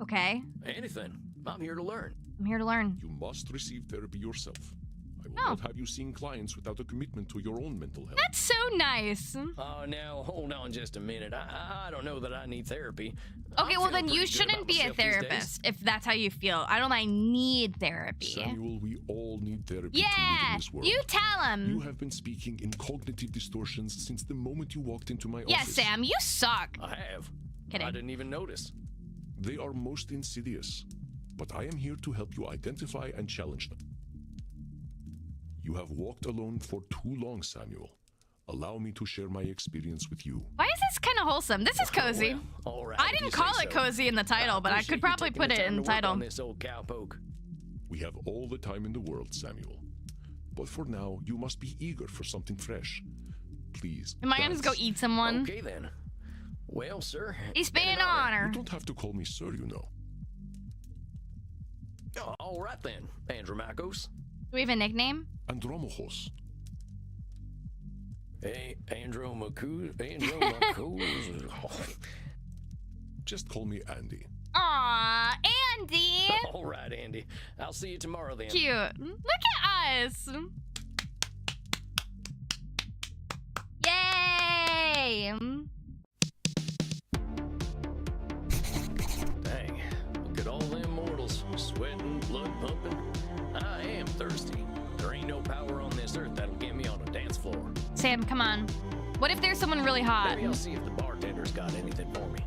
Okay, Anything. I'm here to learn. I'm here to learn. You must receive therapy yourself. I will Oh. not have you seeing clients without a commitment to your own mental health. That's so nice. Oh, now, hold on just a minute. I don't know that I need therapy. Okay, I'm well feeling then you pretty good shouldn't about be a myself these days. therapist if that's how you feel. I don't. I need therapy. Samuel, we all need therapy to live Yeah, in this world. you tell him. You have been speaking in cognitive distortions since the moment you walked into my Yeah, office. Sam, you suck. I have. Kidding. I didn't even notice. They are most insidious, but I am here to help you identify and challenge them. You have walked alone for too long, Samuel. Allow me to share my experience with you. Why is this kind of wholesome? This is cozy. Well, all right, I if you didn't say call it so. cozy in the title, but I appreciate could you probably taking put the it time in to the work title. on this old cowpoke. We have all the time in the world, Samuel. But for now, you must be eager for something fresh. Please. Am I gonna just go dance. eat someone? Okay then. Well, sir. He's been being an honor. honor. You don't have to call me sir, you know. Oh, all right then, Andromachos. Do we have a nickname? Andromachos. Hey, Andromachos. Just call me Andy. Aw, Andy. All right, Andy. I'll see you tomorrow then. Cute. Look at us. Yay. Dang, look at all them mortals, sweating, blood pumping. I am thirsty. There ain't no power on this earth that'll get me on a dance floor. Sam, come on. What if there's someone really hot? Maybe I'll see if the bartender's got anything for me.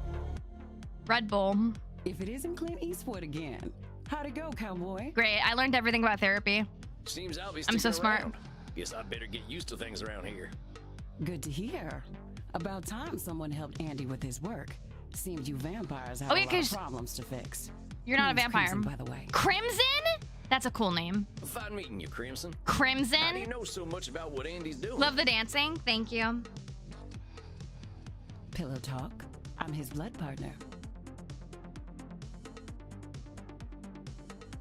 Red Bull. If it isn't Clint Eastwood again. How'd it go, cowboy? Great. I learned everything about therapy. Seems I'll be I'm so sticking smart. around. Guess I'd better get used to things around here. Good to hear. About time someone helped Andy with his work. Seems you vampires have Oh, yeah, a lot of 'cause problems to fix. You're not a Name's vampire. Crimson, by the way. Crimson? That's a cool name. Fine meeting you, Crimson. How do you Crimson? know so much about what Andy's doing? Love the dancing. Thank you. Pillow talk. I'm his blood partner.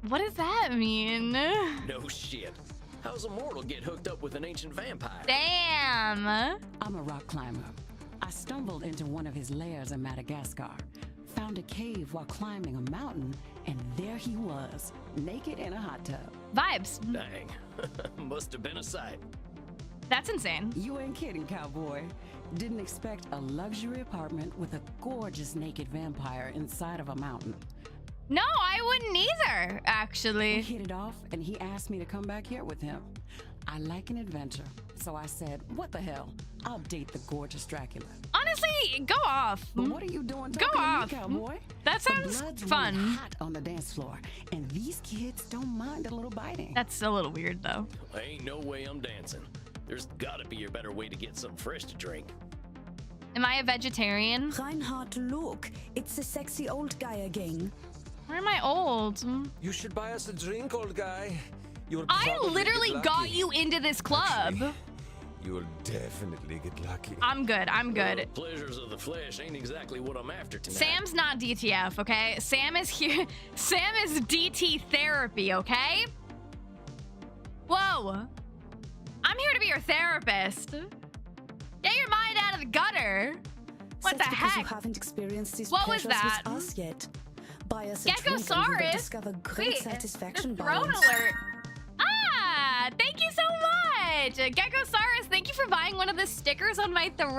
What does that mean? No shit. How's a mortal get hooked up with an ancient vampire? Damn. I'm a rock climber. I stumbled into one of his lairs in Madagascar, found a cave while climbing a mountain, and there he was, naked in a hot tub. Vibes. Dang. Must have been a sight. That's insane. You ain't kidding, cowboy. Didn't expect a luxury apartment with a gorgeous naked vampire inside of a mountain. No, I wouldn't either, We actually. hit it off, and he asked me to come back here with him. I like an adventure, so I said, what the hell? I'll date the gorgeous Dracula. Honestly, go off. But what are you doing Go talking off. to me, cowboy? That The sounds blood's fun. running hot on the dance floor, and these kids don't mind a little biting. That's a little weird, though. Ain't no way I'm dancing. There's gotta be a better way to get something fresh to drink. Am I a vegetarian? Reinhard, look. It's the sexy old guy again. Where am I old? You should buy us a drink, old guy. You'll I probably literally get got lucky. you into this club. Actually, you will definitely get lucky. I'm good. I'm good. The pleasures of the flesh ain't exactly what I'm after tonight. Sam's not DTF, okay? Sam is here. Sam is DT therapy, okay? Whoa. I'm here to be your therapist. Get your mind out of the gutter. What That's the because you heck? haven't experienced these What was pleasures that? with us yet. Buy us a drink and you will Geckosaurus? discover great Wait, satisfaction the by throne it. alert. Ah, thank you so much. Geckosaurus, thank you for buying one of the stickers on my throne.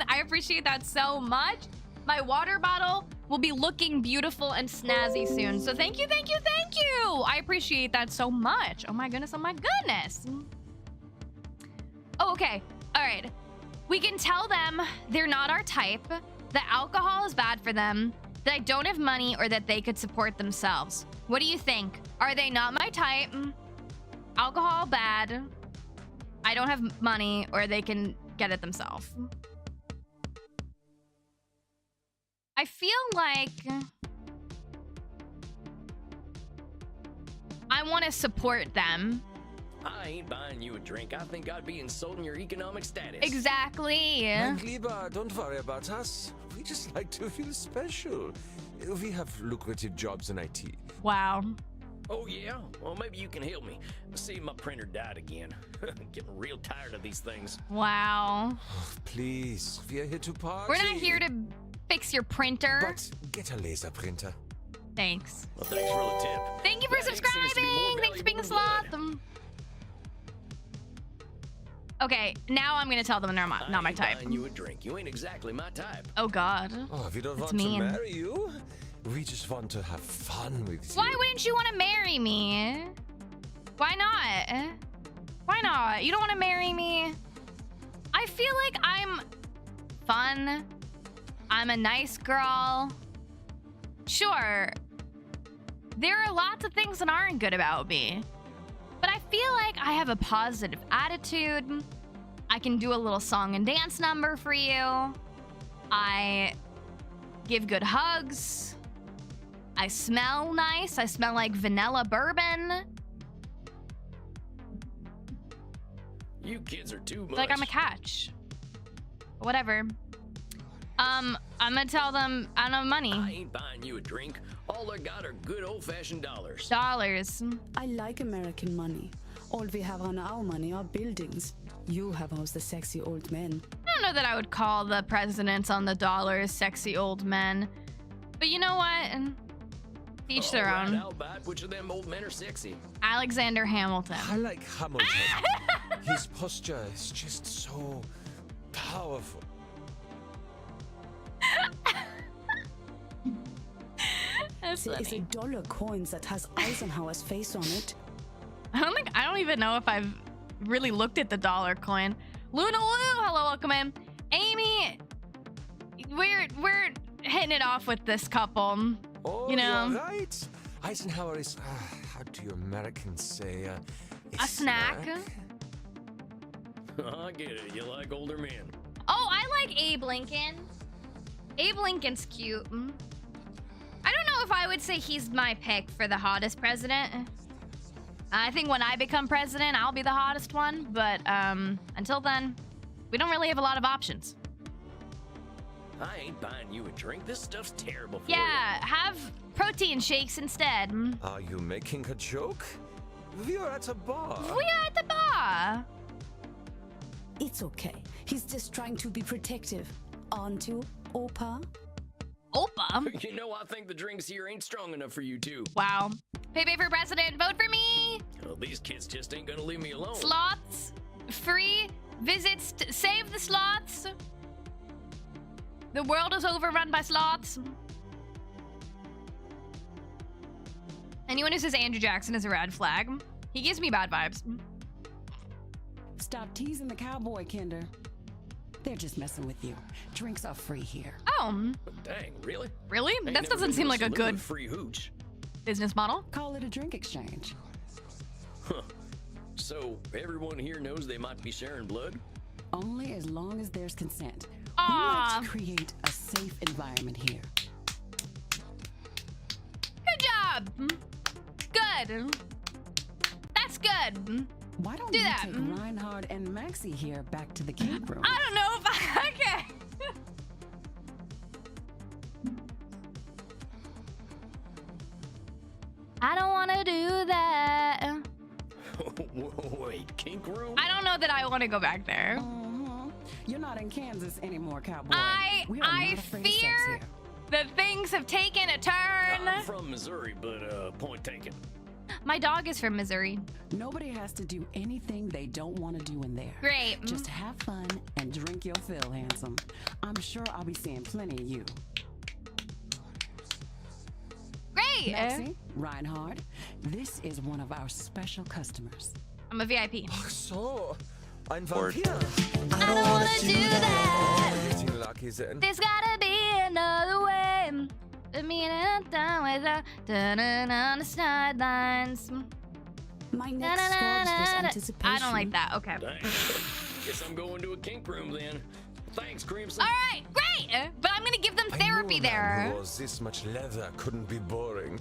I appreciate that so much. My water bottle will be looking beautiful and snazzy soon. So thank you, thank you, thank you. I appreciate that so much. Oh my goodness, oh my goodness. Oh, okay. All right. We can tell them they're not our type, that alcohol is bad for them, that I don't have money, or that they could support themselves. What do you think? Are they not my type? Alcohol bad. I don't have money, or they can get it themselves. I feel like I want to support them. I ain't buying you a drink. I think I'd be insulting your economic status. Exactly. Mein Lieber, don't worry about us. We just like to feel special. We have lucrative jobs in IT. Wow. Oh, yeah? Well, maybe you can help me. See, my printer died again. Getting real tired of these things. Wow. Please, we are here to party. We're not here to fix your printer. But get a laser printer. Thanks. Well, thanks for the tip. Thank you for That ink seems to be more subscribing. Thanks for being a valuable sloth. than blood. Okay, now I'm gonna tell them they're not my I ain't type. buying you a drink. You ain't exactly my type. Oh God. Oh, we don't That's want mean. to marry you. We just want to have fun with you. Why wouldn't you want to marry me? Why not? Why not? You don't want to marry me? I feel like I'm fun. I'm a nice girl. Sure. There are lots of things that aren't good about me. But I feel like I have a positive attitude. I can do a little song and dance number for you. I give good hugs. I smell nice. I smell like vanilla bourbon. You kids are too much. Like I'm a catch. Whatever. I'm gonna tell them I don't have I money. ain't buying you a drink. All I got are good old-fashioned dollars. Dollars. I like American money. All we have on our money are buildings. You have all the sexy old men. I don't know that I would call the presidents on the dollars sexy old men. But you know what? Each their All right, own. I'll buy it. Which of them old men are sexy? Alexander Hamilton. I like Hamilton. His posture is just so powerful. That's There is a funny. dollar coin that has Eisenhower's face on it. I don't even know if I've really looked at the dollar coin. Luna Lou, hello, welcome in. Amy, we're hitting it off with this couple. Oh, You know. you're right. Eisenhower is, how do you Americans say, A snack. I get it. You like older men. Oh, I like Abe Lincoln. Abe Lincoln's cute. I don't know if I would say he's my pick for the hottest president. I think when I become president, I'll be the hottest one. But until then, we don't really have a lot of options. I ain't buying you a drink. This stuff's terrible for Yeah, have protein shakes instead. Are you making a joke? We are at a bar. We are at the bar. It's okay. He's just trying to be protective. Aren't you, Opa? Opa. you. You know, I think the drinks here ain't strong enough for you, too. Wow. Pepe for president. Vote for me. Well, these kids just ain't gonna leave me alone. Sloths. Free visits. Save the sloths. The world is overrun by sloths. Anyone who says Andrew Jackson is a red flag, he gives me bad vibes. Stop teasing the cowboy, Kinder. They're just messing with you. Drinks are free here. Oh, Dang, really? really? Ain't That never doesn't been seem to like a saloon good with free hooch. business model. Call it a drink exchange. Huh. So, everyone here knows they might be sharing blood? Only as long as there's consent. Aw. We like to create a safe environment here. Good job. Good. That's good. Why don't Do you that. take Reinhard and Maxie here back to the camp room? I don't know if I can. I don't want to do that. Wait, kink room? I don't know that I want to go back there. You're not in Kansas anymore, cowboy. We are I not afraid of sex fear here. that things have taken a turn. I'm from Missouri, but point taken. My dog is from Missouri. Nobody has to do anything they don't want to do in there. Great. Just have fun and drink your fill, handsome. I'm sure I'll be seeing plenty of you. Great. Maxie, Reinhard, this is one of our special customers. I'm a VIP. So, ein Vampir. I don't want to do that. Getting lucky then. There's gotta be another way. The meaning done without turning on the sidelines. My next squad is anticipation. I don't like that. Okay. Dang. Guess I'm going to a kink room then. Thanks, Crimson. All right, great. But I'm gonna give them therapy I knew a man there. who wore this much leather couldn't be boring.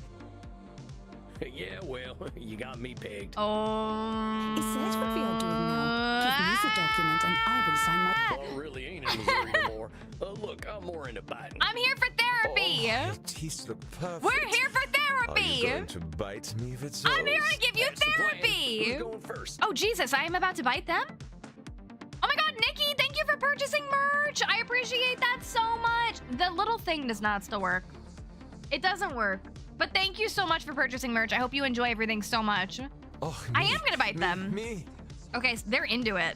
Yeah, well, you got me pegged. Oh. Is that what we are doing now? Give me the document and I will sign my... Well, really ain't in Missouri no more. Look, I'm more into biting. I'm here for therapy. Oh, your teeth look perfect. We're here for Are therapy. you going to bite me with those? I'm here to give you That's the plan. therapy. Who's going first? Oh, Jesus, I am about to bite them? Oh my God, Nikki, thank you for purchasing merch. I appreciate that so much. The little thing does not still work. It doesn't work. But thank you so much for purchasing merch. I hope you enjoy everything so much. Oh, I me, am gonna bite me, them. Me. Okay, so they're into it.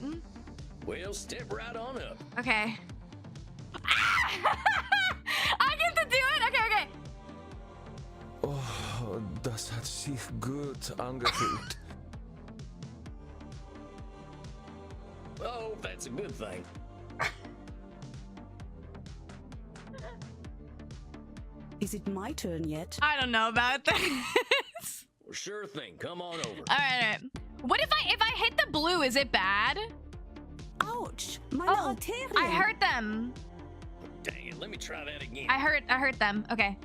Well, step right on up. Okay. I get to do it? Okay, okay. Oh, das hat sich gut angefühlt. Oh, that's a good thing. Is it my turn yet? I don't know about this. Well, sure thing. Come on over. All right. What if I hit the blue? Is it bad? Ouch! My Oh, arterial. I hurt them. Dang it, let me try that again. I hurt them. Okay.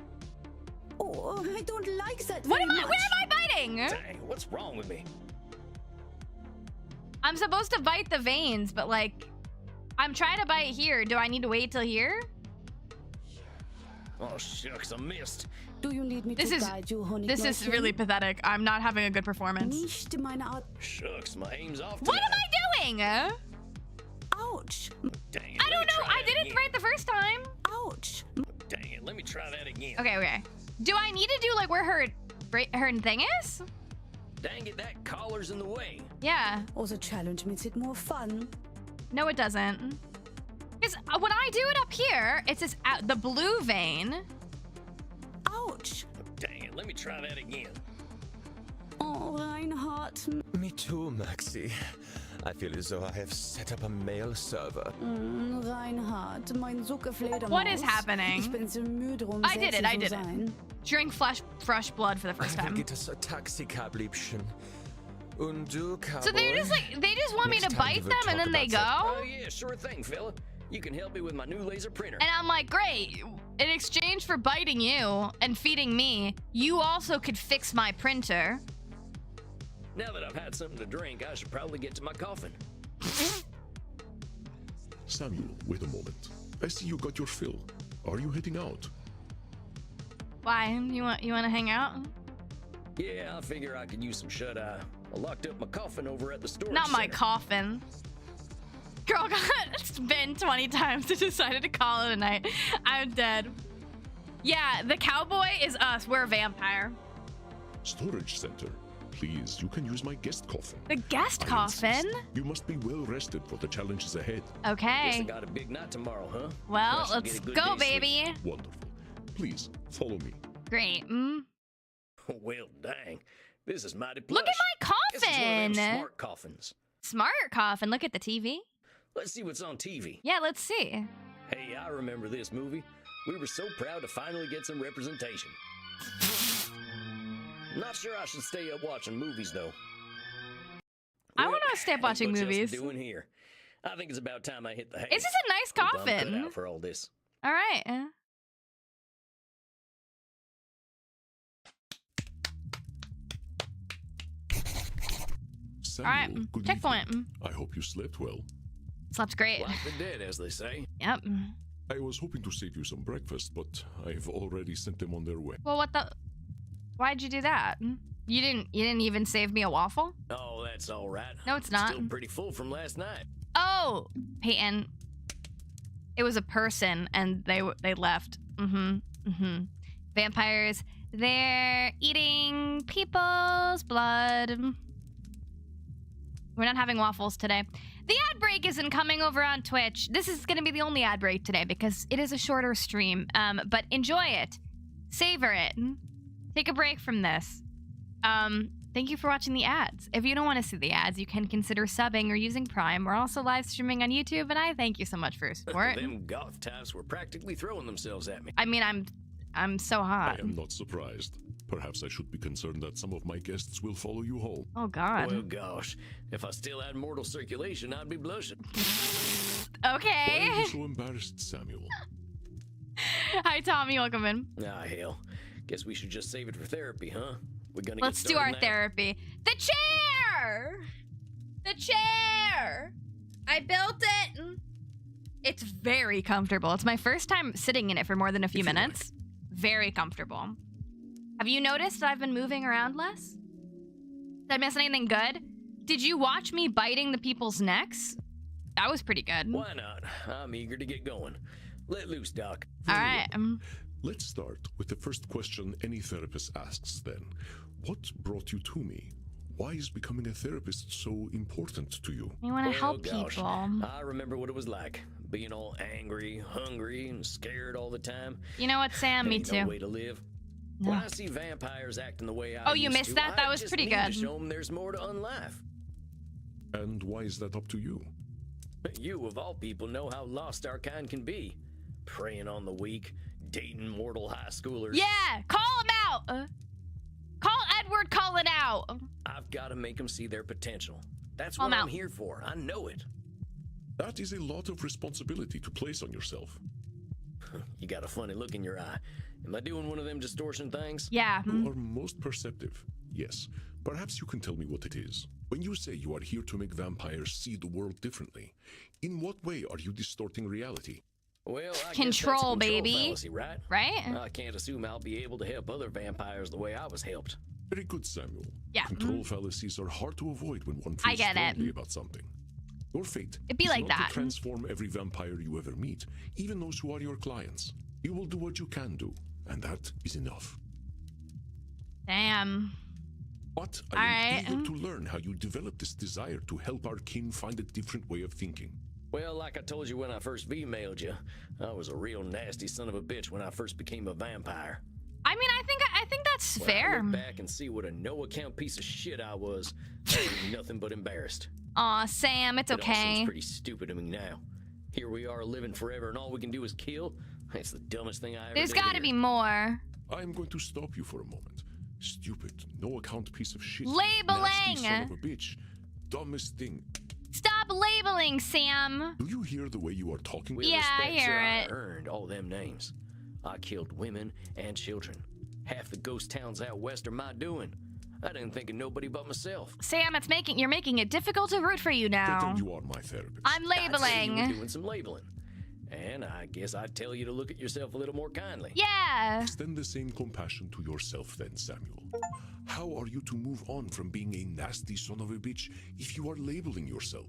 Oh, I don't like that What very am I? much. Where am I biting? Dang, what's wrong with me? I'm supposed to bite the veins, but like, I'm trying to bite here. Do I need to wait till here? Oh, shucks, I missed. Do you need me This to is guide you, honey? this is really pathetic. I'm not having a good performance. Nicht meine Art. Shucks, my aim's off What tonight. am I doing? Ouch! Dang it, I let don't me know. try I that did it again. right the first time. Ouch! Dang it, let me try that again. Okay, okay. Do I need to do like where her thing is? Dang it, that collar's in the way. Yeah. Oh, the challenge makes it more fun. No, it doesn't. Because when I do it up here, it's this the blue vein. Ouch! Dang it, let me try that again. Oh, Reinhard. Me too, Maxie. I feel as though I have set up a mail server. Reinhard, mein Zuckerfledermaus. What is happening? Ich bin so müde, I did it, sexy I zu did it. sein. Drink fresh blood for the first I will time. get us a taxi cab, Liebchen. Und du, cowboy? So they're just like, they just want me Next to time bite we will them and talk then they about go? Oh, yeah, sure thing, fella. You can help me with my new laser printer. And I'm like, great. In exchange for biting you and feeding me, you also could fix my printer. Now that I've had something to drink, I should probably get to my coffin. Samuel, wait a moment. I see you got your fill. Are you heading out? Why? You want to hang out? Yeah, I figure I could use some shut-eye. I locked up my coffin over at the storage Not my center. coffin. Girl got spent 20 times and decided to call it a night. I'm dead. Yeah, the cowboy is us. We're a vampire. Storage center. Please, you can use my guest coffin. The guest I coffin? insist. You must be well rested for the challenges ahead. Guess I Okay. got a big night tomorrow, huh? I Well, should let's get a good go, day's sleep. baby. Wonderful. Please, follow me. Great. Well, dang. This is mighty plush. Look at my Guess it's one of them coffin. smart coffins. Smart coffin. Look at the TV. Let's see what's on TV. Yeah, let's see. Hey, I remember this movie. We were so proud to finally get some representation. Not sure I should stay up watching movies, though. I Well, want to stay up ain't watching much else movies. to doing here. I think it's about time I hit the hay. Is this a nice Hope I'm cut coffin? out for all this. All right. Samuel, right, good checkpoint. evening. I hope you slept well. Slept great. Like the dead, as they say. Yep. I was hoping to save you some breakfast, but I've already sent them on their way. Well, what the? Why'd you do that? You didn't even save me a waffle? Oh, that's all right. No, it's not. Still pretty full from last night. Oh, Payton. It was a person, and they left. Vampires, they're eating people's blood. We're not having waffles today. The ad break isn't coming over on Twitch. This is going to be the only ad break today because it is a shorter stream. But enjoy it. Savor it. Take a break from this. Thank you for watching the ads. If you don't want to see the ads, you can consider subbing or using Prime. We're also live streaming on YouTube, and I thank you so much for your support. Them goth types were practically throwing themselves at me. I mean, I'm so hot. I am not surprised. Perhaps I should be concerned that some of my guests will follow you home. Oh, God. Well, gosh, if I still had mortal circulation, I'd be blushing. Okay. Why are you so embarrassed, Samuel? Hi, Tommy. Welcome in. Ah, hell. Guess we should just save it for therapy, huh? We're gonna Let's get do our started now? therapy. The chair! The chair! I built it. It's very comfortable. It's my first time sitting in it for more than a few minutes. Very comfortable. Have you noticed that I've been moving around less? Did I miss anything good? Did you watch me biting the people's necks? That was pretty good. Why not? I'm eager to get going. Let loose, Doc. All right. Let's start with the first question any therapist asks then. What brought you to me? Why is becoming a therapist so important to you? You want to Well, help gosh, people. I remember what it was like. Being all angry, hungry, and scared all the time. You know what, Sam? Me Ain't too. no way to live. No. When I see vampires acting the way I Oh, you used missed to, that? That I was just pretty need good. to show them there's more to unlife. And why is that up to you? You, of all people, know how lost our kind can be. Preying on the weak, dating mortal high schoolers. Yeah, call him out. Call Edward Cullen out. I've got to make them see their potential. That's Call what him I'm out. here for. I know it. That is a lot of responsibility to place on yourself. You got a funny look in your eye. Am I doing one of them distortion things? Yeah. You are most perceptive. Yes. Perhaps you can tell me what it is. When you say you are here to make vampires see the world differently, in what way are you distorting reality? Well, I Control, guess that's a baby. fallacy, right? Right? I can't assume I'll be able to help other vampires the way I was helped. Very good, Samuel. Yeah. Control fallacies are hard to avoid when one I feels get it. strongly about something. Your fate It'd be is like not that. to transform every vampire you ever meet, even those who are your clients. You will do what you can do, and that is enough. Damn. But All I am right. eager to learn how you developed this desire to help our kin find a different way of thinking. Well, like I told you when I first V-mailed you, I was a real nasty son of a bitch when I first became a vampire. I mean, I think that's When I fair. look back and see what a no-account piece of shit I was, I'm nothing but embarrassed. Aw, Sam, it's It all okay. seems pretty stupid to me now. Here we are living forever and all we can do is kill? That's the dumbest thing I ever There's did got to here. be more. I am going to stop you for a moment. Stupid, no-account piece of shit. Labeling. Nasty son of a bitch. Dumbest thing. Stop labeling, Sam. Do you hear the way you are talking? With Yeah, I respect, hear sir, it. I earned all them names. I killed women and children. Half the ghost towns out west are my doing. I didn't think of nobody but myself. Sam, you're making it difficult to root for you now. Pretend you are my therapist. I'm I'd say you were labeling. doing some labeling. And I guess I'd tell you to look at yourself a little more kindly. Yeah. Extend the same compassion to yourself then, Samuel. How are you to move on from being a nasty son of a bitch if you are labeling yourself?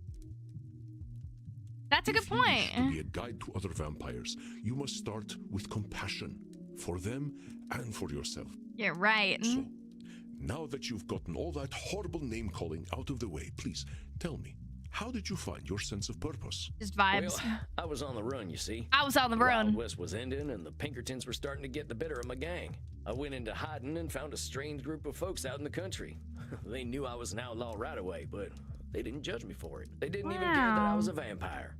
That's a good If you wish to point. be a guide to other vampires, you must start with compassion for them and for yourself. You're right. So, now that you've gotten all that horrible name-calling out of the way, please tell me, how did you find your sense of purpose? Just vibes. Well, I was on the run, you see. I was on the Wild run. West was ending, and the Pinkertons were starting to get the better of my gang. I went into hiding and found a strange group of folks out in the country. They knew I was an outlaw right away, but they didn't judge me for it. They didn't even care that I was a vampire.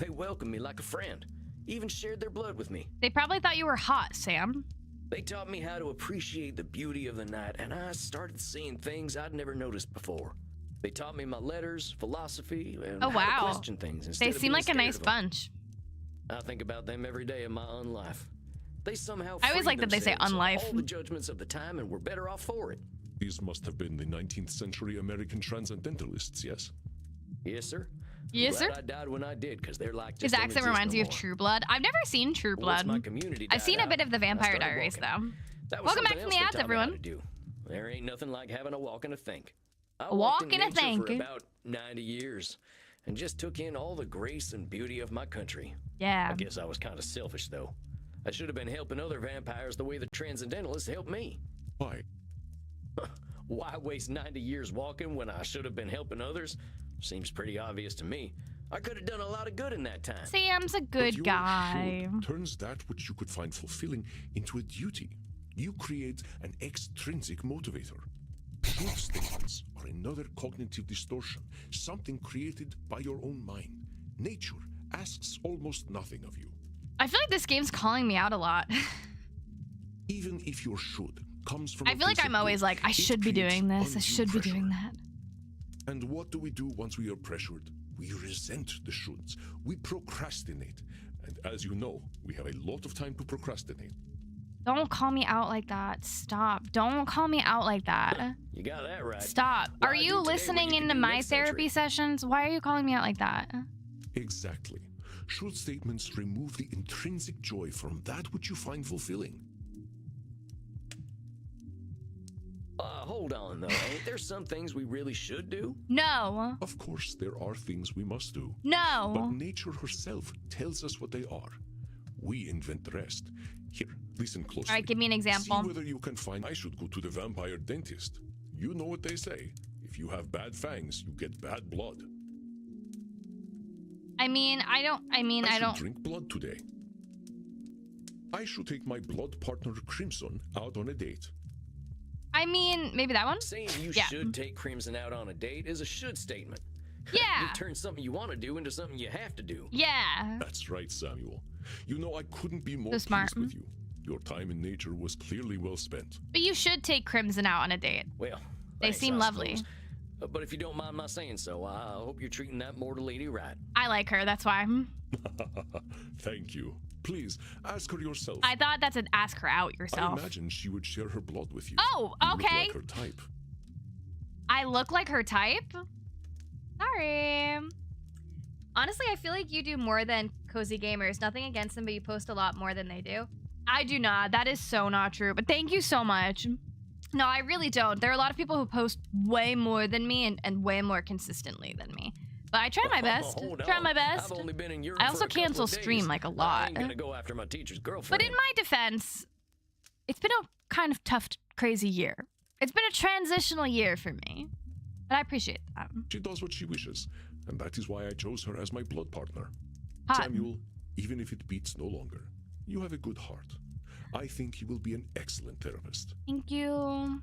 They welcomed me like a friend, even shared their blood with me. They probably thought you were hot, Sam. They taught me how to appreciate the beauty of the night, and I started seeing things I'd never noticed before. They taught me my letters, philosophy, and Oh, how to wow. question things instead They of seem being like a scared nice of them. bunch. I think about them every day of my unlife. They somehow I always freed like that they say themselves of unlife. all the judgments of the time and were better off for it. These must have been the 19th century American transcendentalists, yes? Yes, sir. Yes, Glad sir. I died when I did, because they're like His just don't accent exist reminds no you of more. True Blood. I've never seen True Well, once Blood. my community I've died seen a bit out, of the I Vampire started Diaries, walking. though. That was Welcome back something from else the they ads, taught me how everyone. to do. There ain't nothing like having a walk and a think. I A walked walk in and a nature for think. about 90 years and just took in all the grace and beauty of my country. Yeah. I guess I was kind of selfish, though. I should have been helping other vampires the way the transcendentalists helped me. Why? Why waste 90 years walking when I should have been helping others? Seems pretty obvious to me. I could have done a lot of good in that time. Sam's a But good your guy. should turns that which you could find fulfilling into a duty. You create an extrinsic motivator. Truth statements are another cognitive distortion, something created by your own mind. Nature asks almost nothing of you. I feel like this game's calling me out a lot. Even if your should comes from I feel like I'm always like, I should be doing this. I should be doing that. And what do we do once we are pressured? We resent the shoulds. We procrastinate. And as you know, we have a lot of time to procrastinate. Don't call me out like that. Stop. Don't call me out like that. You got that right. Stop. Well, Are I do you today what listening you can into do my next therapy century. sessions? Why are you calling me out like that? Exactly. Should statements remove the intrinsic joy from that which you find fulfilling? Hold on, though. Ain't there some things we really should do? No. Of course, there are things we must do. But No. nature herself tells us what they are. We invent the rest. Here, listen closely. All right, give me an example. See whether you can find. I should go to the vampire dentist. You know what they say. If you have bad fangs, you get bad blood. I mean, I I don't. drink blood today. I should take my blood partner Crimson out on a date. I mean, maybe that one? Saying you Yeah. should take Crimson out on a date is a should statement. Yeah. You turn something you want to do into something you have to do. Yeah. That's right, Samuel. You know, I couldn't be more So smart. pleased with you. Your time in nature was clearly well spent. But you should take Crimson out on a date. Well, They thanks, seem I lovely. suppose. But if you don't mind my saying so, I hope you're treating that mortal lady right. I like her, that's why. Thank you. Please, ask her yourself. I thought that's an ask her out I yourself. imagine she would share her blood with you. Oh, You look okay. like her type. I look like her type? Sorry. Honestly, I feel like you do more than Cozy Gamers. Nothing against them, but you post a lot more than they do. I do not. That is so not true. But thank you so much. No, I really don't. There are a lot of people who post way more than me and way more consistently than me. But I try my best. Hold Try on. my best. I've only been in Europe I also for a couple cancel of days. stream like a I lot. ain't gonna go after my teacher's girlfriend. But in my defense, it's been a kind of tough, crazy year. It's been a transitional year for me. But I appreciate that. She does what she wishes, and that is why I chose her as my blood partner. Hot. Samuel, even if it beats no longer, you have a good heart. I think you will be an excellent therapist. Thank you.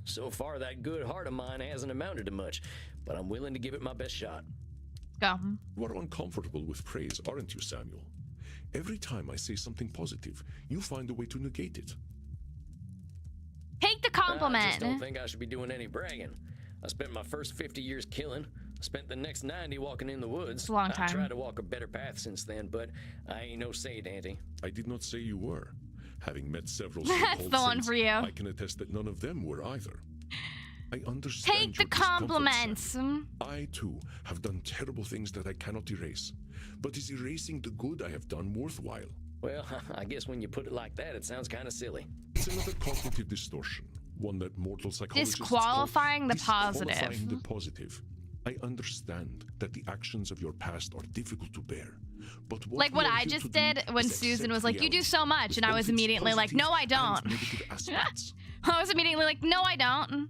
So far, that good heart of mine hasn't amounted to much, but I'm willing to give it my best shot. Go. You are uncomfortable with praise, aren't you, Samuel? Every time I say something positive, you find a way to negate it. Take the I just don't compliment. think I should be doing any bragging. I spent my first 50 years killing. I spent the next 90 walking in the woods. It's a long time. I've tried to walk a better path since then, but I ain't no saint, Auntie. I did not say you were. Having met several That's so-called the one saints, for you. I can attest that none of them were either. I understand Take the your discomfort, compliments. Samuel. I, too, have done terrible things that I cannot erase. But is erasing the good I have done worthwhile? Well, I guess when you put it like that, it sounds kind of silly. It's another cognitive distortion, one that mortal psychologists Disqualifying call the disqualifying positive. the positive. I understand that the actions of your past are difficult to bear, but Like what I just did when Susan was like, "You do so much," and I was immediately like, "No, I don't." I was immediately like, "No, I don't."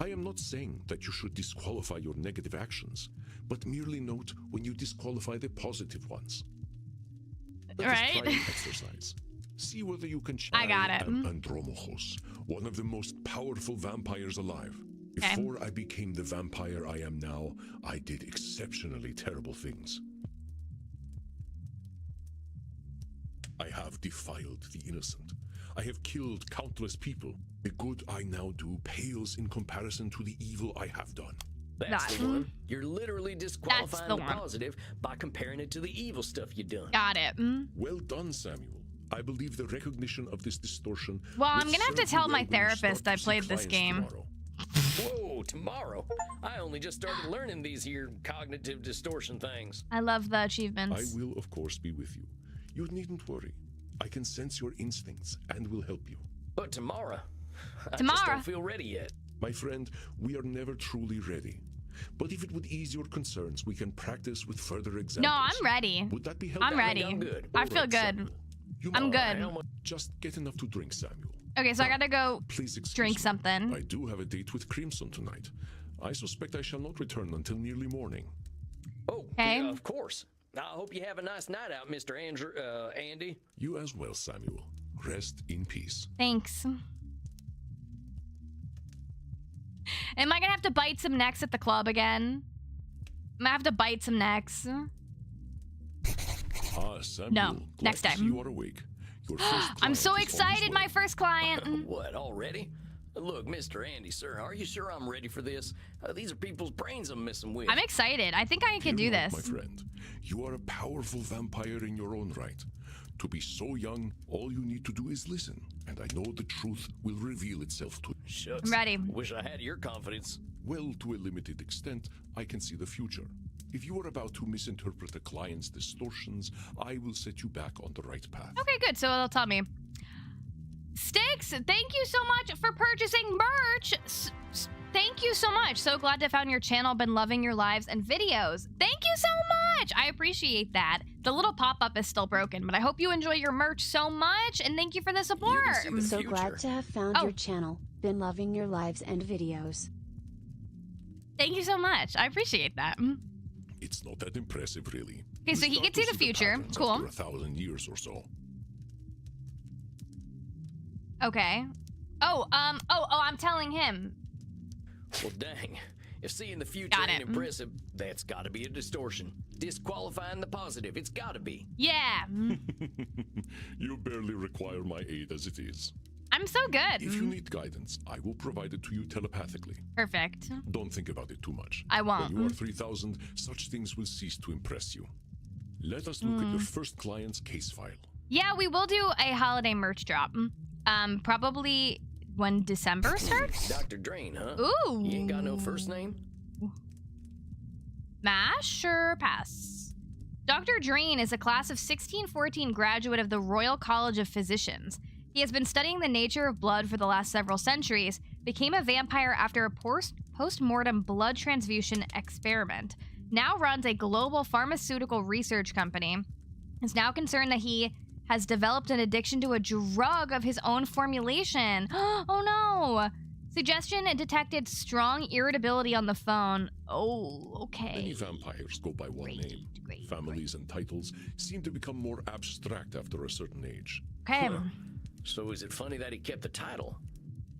I am not saying that you should disqualify your negative actions, but merely note when you disqualify the positive ones. Let us try Right? an exercise. See whether you can. I got it. am Andromachos, one of the most powerful vampires alive. Okay. Before I became the vampire I am now, I did exceptionally terrible things. I have defiled the innocent. I have killed countless people. The good I now do pales in comparison to the evil I have done. That's That- the one. You're literally disqualifying the the one. positive by comparing it to the evil stuff you done. Got it. Well done, Samuel. I believe the recognition of this distortion. Well, will I'm gonna have to serve you tell well my when you therapist start I to see played this clients game. tomorrow. Whoa, tomorrow? I only just started learning these here cognitive distortion things. I love the I achievements. will, of course, be with you. You needn't worry. I can sense your instincts and will help you. But tomorrow? I just Tomorrow. don't feel ready yet. My friend, we are never truly ready. But if it would ease your concerns, we can practice with further examples. No, I'm ready. Would that be helpful? I'm ready. I'm good. I All feel right, good. Samuel. You I'm might good. Just get enough to drink, Samuel. Okay, so I gotta go Please excuse drink me. something. I do have a date with Crimson tonight. I suspect I shall not return until nearly morning. Oh, Okay. yeah, of course. I hope you have a nice night out, Mr. Andy. You as well, Samuel. Rest in peace. Thanks. Am I gonna have to bite some necks at the club again? I'm gonna have to bite some necks. Ah, Samuel. No, glad next to see time. you are awake. Your first I'm client so is on excited, his my way. first client. What, already? Look, Mr. Andy, sir, are you sure I'm ready for this? These are people's brains I'm messing with. I'm excited. I think I can do Fear not, this. my friend. You are a powerful vampire in your own right. To be so young, all you need to do is listen, and I know the truth will reveal itself to you. Shucks. I'm ready. Wish I had your confidence. Well, to a limited extent, I can see the future. If you are about to misinterpret a client's distortions, I will set you back on the right path. Okay, good. So they'll tell me. Sticks, thank you so much for purchasing merch. Thank you so much. So glad to have found your channel. Been loving your lives and videos. Thank you so much. I appreciate that. The little pop-up is still broken, but I hope you enjoy your merch so much, and thank you for the support. see the So future. glad to have found Oh. your channel. Been loving your lives and videos. Thank you so much. I appreciate that. It's not that impressive, really. Okay, so he start can to see the future. patterns Cool. After 1,000 years or so. Okay. Oh, I'm telling him. Well, dang. If seeing the future Got ain't it. impressive, that's gotta be a distortion. Disqualifying the positive, it's gotta be. Yeah. You barely require my aid as it is. I'm so good. If you need guidance, I will provide it to you telepathically. Perfect. Don't think about it too much. I won't. When you are 3,000, such things will cease to impress you. Let us look at your first client's case file. Yeah, we will do a holiday merch drop. Probably when December starts. Dr. Drain, huh? Ooh. You ain't got no first name? Mash or pass? Dr. Drain is a class of 1614 graduate of the Royal College of Physicians. He has been studying the nature of blood for the last several centuries, became a vampire after a post-mortem blood transfusion experiment, now runs a global pharmaceutical research company, is now concerned that he has developed an addiction to a drug of his own formulation. Oh no! Suggestion detected strong irritability on the phone. Oh, okay. Many vampires go by one name. Families and titles seem to become more abstract after a certain age. Okay. So is it funny that he kept the title?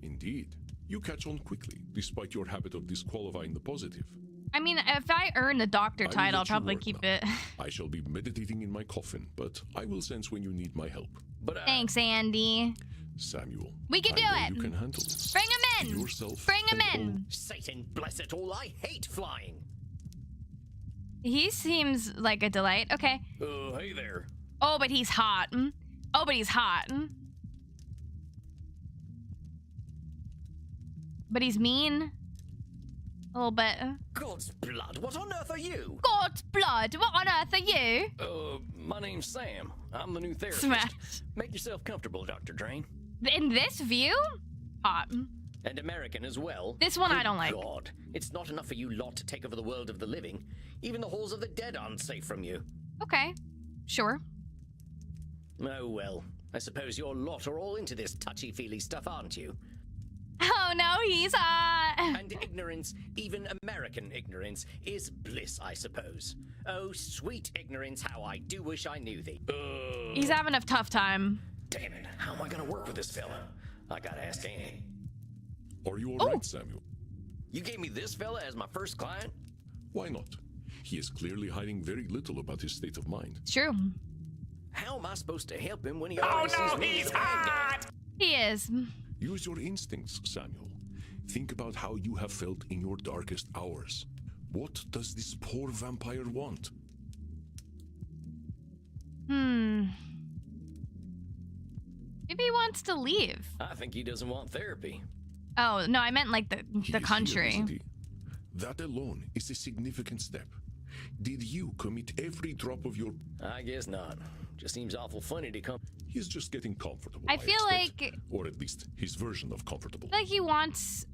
Indeed. You catch on quickly, despite your habit of disqualifying the positive. I mean, if I earn the doctor I will title, I'll let you probably work keep now. it. I shall be meditating in my coffin, but I will sense when you need my help. But Thanks, Andy. Samuel, We can I do know it. You can handle this. Bring him in. Yourself Bring him and in. Satan bless it all, I hate flying. He seems like a delight. Okay. Hey there. Oh, but he's hot. Oh, but he's hot. But he's mean. A little bit. God's blood, what on earth are you? God's blood. What on earth are you? My name's Sam. I'm the new therapist. Smash. Make yourself comfortable, Dr. Drain. In this view? Hot. And American as well. This one I Good don't like. God, it's not enough for you lot to take over the world of the living. Even the halls of the dead aren't safe from you. Okay. Sure. Oh well, I suppose your lot are all into this touchy-feely stuff, aren't you? Oh no, he's hot. And ignorance, even American ignorance, is bliss, I suppose. Oh, sweet ignorance, how I do wish I knew thee. He's having a tough time. Damn it, how am I gonna work with this fella? I gotta ask Andy. Are you all right, Samuel? You gave me this fella as my first client? Why not? He is clearly hiding very little about his state of mind. It's true. How am I supposed to help him when he already sees me as a bad guy? He is. Use your instincts, Samuel. Think about how you have felt in your darkest hours. What does this poor vampire want? Maybe he wants to leave. I think he doesn't want therapy. Oh, no, I meant like He the is here, country. isn't he? That alone is a significant step. Did you commit every drop of your... I guess not. Just seems awful funny to come. He's just getting comfortable, I feel expect. like- Or at least his version of comfortable. I feel like he wants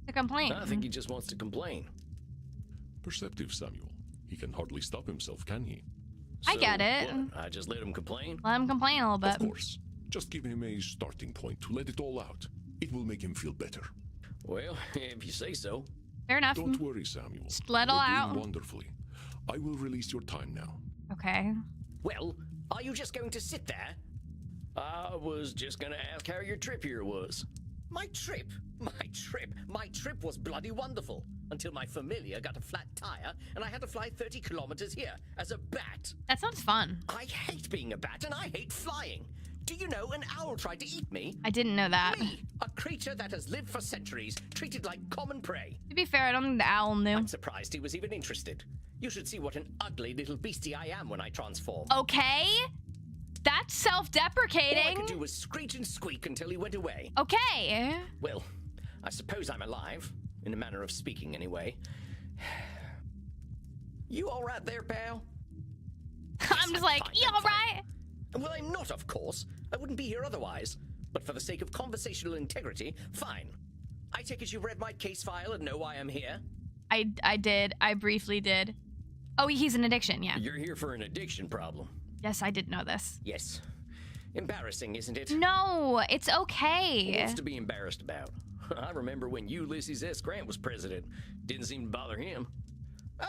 to complain. I think he just wants to complain. Perceptive, Samuel. He can hardly stop himself, can he? I get it. What, I just let him complain? Let him complain a little bit. Of course. Just give him a starting point to let it all out. It will make him feel better. Well, if you say so. Fair enough. Don't worry, Samuel. Just let it all You're doing out. wonderfully. I will release your time now. Okay. Well, are you just going to sit there? I was just gonna ask how your trip here was. My trip? My trip was bloody wonderful. Until my familiar got a flat tire and I had to fly 30 kilometers here as a bat. That sounds fun. I hate being a bat and I hate flying. Do you know an owl tried to eat me? I didn't know that. Me, a creature that has lived for centuries, treated like common prey. To be fair, I don't think the owl knew. I'm surprised he was even interested. You should see what an ugly little beastie I am when I transform. Okay. That's All I self-deprecating. could do was screech and squeak until he went away. Okay. Well, I suppose I'm alive, in a manner of speaking anyway. You all right there, pal? I'm just like, fine, you I'm all fine. right? Well, I'm not, of course. I wouldn't be here otherwise. But for the sake of conversational integrity, fine. I take it you read my case file and know why I'm here? I did. I briefly did. Oh, he's an addiction, yeah. You're here for an addiction problem. Yes, I did know this. Yes. Embarrassing, isn't it? No, it's okay. What's to be embarrassed about? I remember when Ulysses S. Grant was president. Didn't seem to bother him.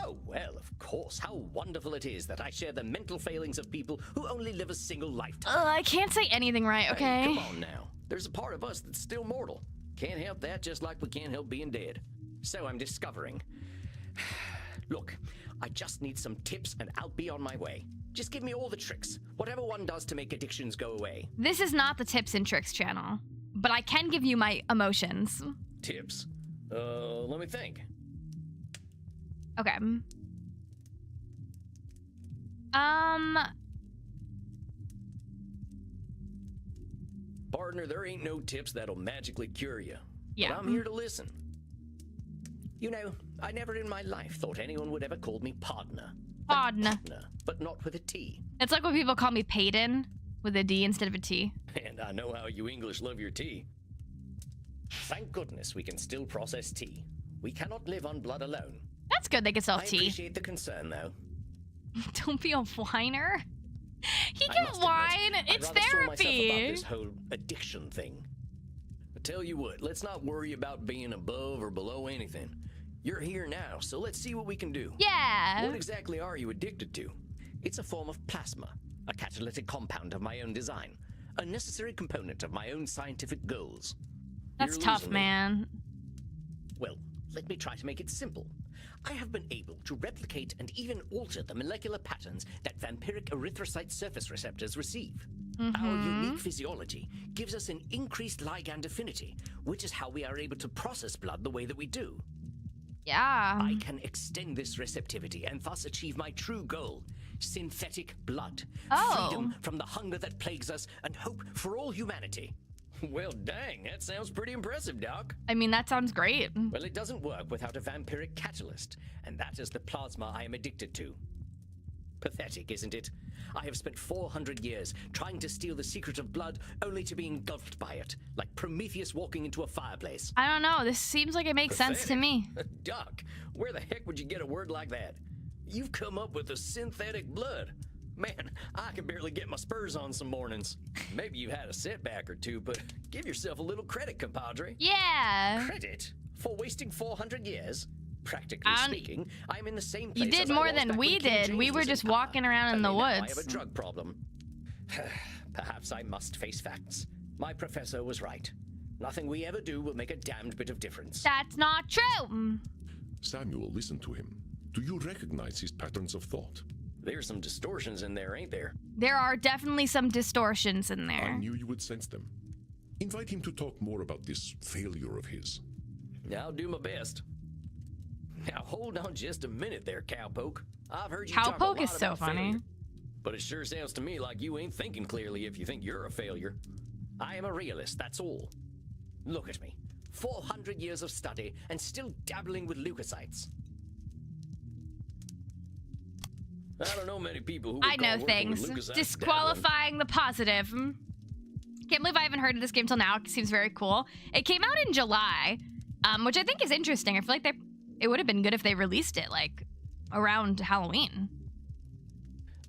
Oh, well, of course. How wonderful it is that I share the mental failings of people who only live a single lifetime. I can't say anything right, okay? Hey, come on now. There's a part of us that's still mortal. Can't help that, just like we can't help being dead. So I'm discovering. Look, I just need some tips and I'll be on my way. Just give me all the tricks. Whatever one does to make addictions go away. This is not the tips and tricks channel, but I can give you my emotions. Tips? Let me think. Okay. Partner, there ain't no tips that'll magically cure you. Yeah. But I'm here to listen. You know, I never in my life thought anyone would ever call me partner. Partner. Partner, but not with a T. It's like when people call me Payton with a D instead of a T. And I know how you English love your tea. Thank goodness we can still process tea. We cannot live on blood alone. That's good they can sell I tea. appreciate the concern, though. Don't be a whiner. He I can must whine. admit, It's I'd rather fool myself about therapy. this whole addiction thing. I tell you what, let's not worry about being above or below anything. You're here now, so let's see what we can do. Yeah. What exactly are you addicted to? It's a form of plasma, a catalytic compound of my own design, a necessary component of my own scientific goals. That's You're tough, losing me. man. Well, let me try to make it simple. I have been able to replicate and even alter the molecular patterns that vampiric erythrocyte surface receptors receive. Our unique physiology gives us an increased ligand affinity, which is how we are able to process blood the way that we do. Yeah. I can extend this receptivity and thus achieve my true goal: synthetic blood, Oh. freedom from the hunger that plagues us, and hope for all humanity. Well, dang, that sounds pretty impressive, Doc. I mean, that sounds great. Well, it doesn't work without a vampiric catalyst, and that is the plasma I am addicted to. Pathetic, isn't it? I have spent 400 years trying to steal the secret of blood, only to be engulfed by it, like Prometheus walking into a fireplace. I don't know. This seems like it makes sense to me. Doc, where the heck would you get a word like that? You've come up with a synthetic blood. Man, I can barely get my spurs on some mornings. Maybe you had a setback or two, but give yourself a little credit, compadre. Yeah. Credit? For wasting 400 years? Practically speaking, I'm in the same place You did as I more was than back we when King did. James We were was in just power. walking around in the Only now I woods. have a drug problem. Perhaps I must face facts. My professor was right. Nothing we ever do will make a damned bit of difference. That's not true. Samuel, listen to him. Do you recognize his patterns of thought? There's some distortions in there, ain't there? There are definitely some distortions in I there. knew you would sense them. Invite him to talk more about this failure of his. I'll do my best. Now hold on just a minute there, cowpoke. I've heard you talk a Cowpoke lot is so about funny. failure, but it sure sounds to me like you ain't thinking clearly if you think you're a failure. I am a realist, that's all. Look at me. 400 years of study and still dabbling with leukocytes. I don't know many people who would I know call working with things. leukocytes Disqualifying the positive. Can't believe I haven't heard of this game till now. It seems very cool. It came out in July, which I think is interesting. I feel like it would have been good if they released it like around Halloween.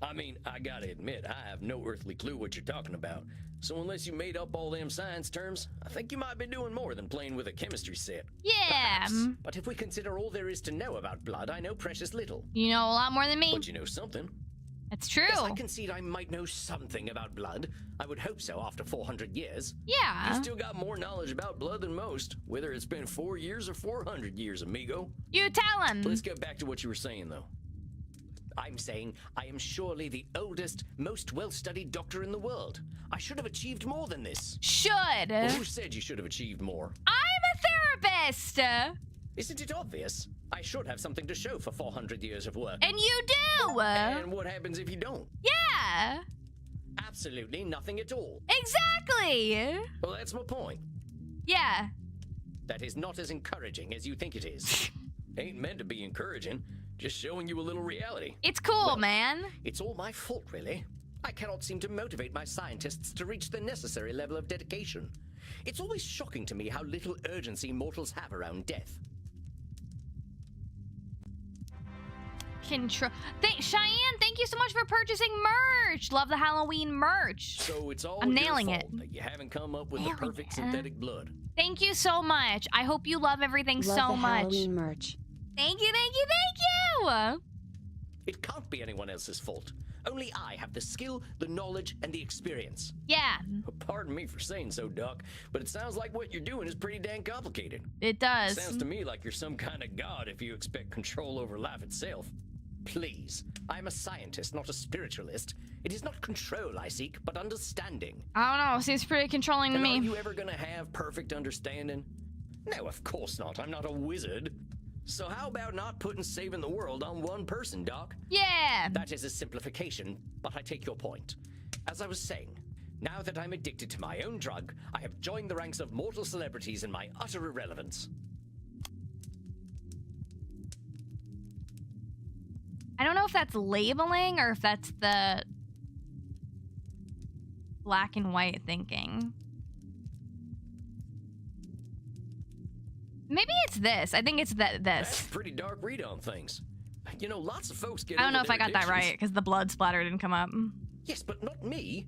I mean, I gotta admit, I have no earthly clue what you're talking about. So unless you made up all them science terms, I think you might be doing more than playing with a chemistry set. Yeah. Perhaps. But if we consider all there is to know about blood, I know precious little. You know a lot more than me. But you know something. That's true. Yes, I concede I might know something about blood. I would hope so after 400 years. Yeah. You still got more knowledge about blood than most, whether it's been 4 years or 400 years, amigo. You tell him. Let's get back to what you were saying, though. I'm saying I am surely the oldest, most well-studied doctor in the world. I should have achieved more than this. Should. Well, who said you should have achieved more? I'm a therapist. Isn't it obvious? I should have something to show for 400 years of work. And you do. And what happens if you don't? Yeah. Absolutely nothing at all. Exactly. Well, that's my point. Yeah. That is not as encouraging as you think it is. Ain't meant to be encouraging, just showing you a little reality. It's cool, Well, man. It's all my fault, really. I cannot seem to motivate my scientists to reach the necessary level of dedication. It's always shocking to me how little urgency mortals have around death. Cheyenne, thank you so much for purchasing merch. Love the Halloween merch. So it's all I'm your nailing fault it. that you haven't come up with the Nailing perfect it. synthetic blood. Thank you so much. I hope you love everything Love so the much. Halloween merch. Thank you, thank you, thank you. It can't be anyone else's fault. Only I have the skill, the knowledge, and the experience. Yeah, Pardon me for saying so, Doc, but it sounds like what you're doing is pretty dang complicated. it does. Sounds to me like you're some kind of god if you expect control over life itself. Please, I'm a scientist, not a spiritualist. It is not control I seek, but understanding. I don't know. Seems pretty controlling to And me. are you ever gonna have perfect understanding? No, of course not. I'm not a wizard. So how about not putting saving the world on one person, Doc? Yeah. That is a simplification, but I take your point. As I was saying, now that I'm addicted to my own drug, I have joined the ranks of mortal celebrities in my utter irrelevance. I don't know if that's labeling or if that's the black and white thinking. Maybe it's this. I think it's That's this. a pretty dark read on things. You know, lots of folks get I don't know over if I their got that right addictions. because the blood splatter didn't come up. Yes, but not me.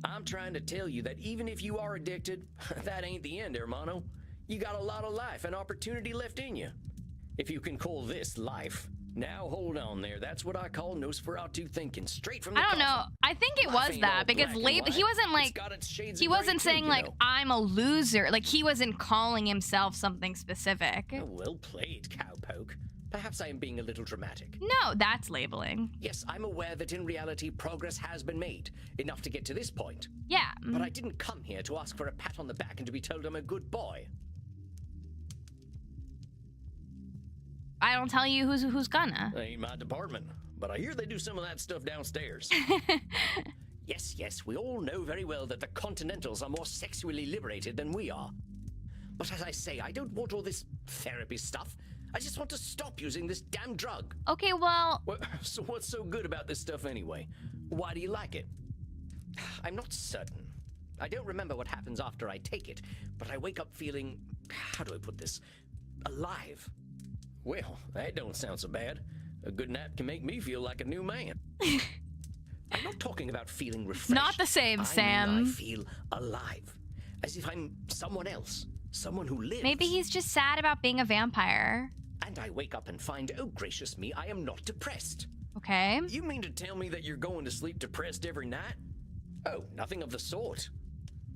I'm trying to tell you that even if you are addicted, that ain't the end, hermano. You got a lot of life and opportunity left in you. If you can call this life. Now hold on there. That's what I call Nosferatu thinking, straight from the I don't know. coffin. I think it Life was ain't that all because black and he white. wasn't It's like got its shades he of gray wasn't too, saying you like know. I'm a loser. Like he wasn't calling himself something specific. Oh, well played, cowpoke. Perhaps I am being a little dramatic. No, that's labeling. Yes, I'm aware that in reality progress has been made, enough to get to this point. Yeah. But I didn't come here to ask for a pat on the back and to be told I'm a good boy. I don't tell you who's gonna. That ain't my department, but I hear they do some of that stuff downstairs. Yes, we all know very well that the Continentals are more sexually liberated than we are. But as I say, I don't want all this therapy stuff. I just want to stop using this damn drug. Okay, well, So what's so good about this stuff anyway? Why do you like it? I'm not certain. I don't remember what happens after I take it, but I wake up feeling, how do I put this, alive. Well, that don't sound so bad. A good nap can make me feel like a new man. I'm not talking about feeling refreshed. not the same, I Sam. mean I feel alive. As if I'm someone else. Someone who lives. Maybe he's just sad about being a vampire. And I wake up and find, oh gracious me, I am not depressed. Okay. You mean to tell me that you're going to sleep depressed every night? Oh, nothing of the sort.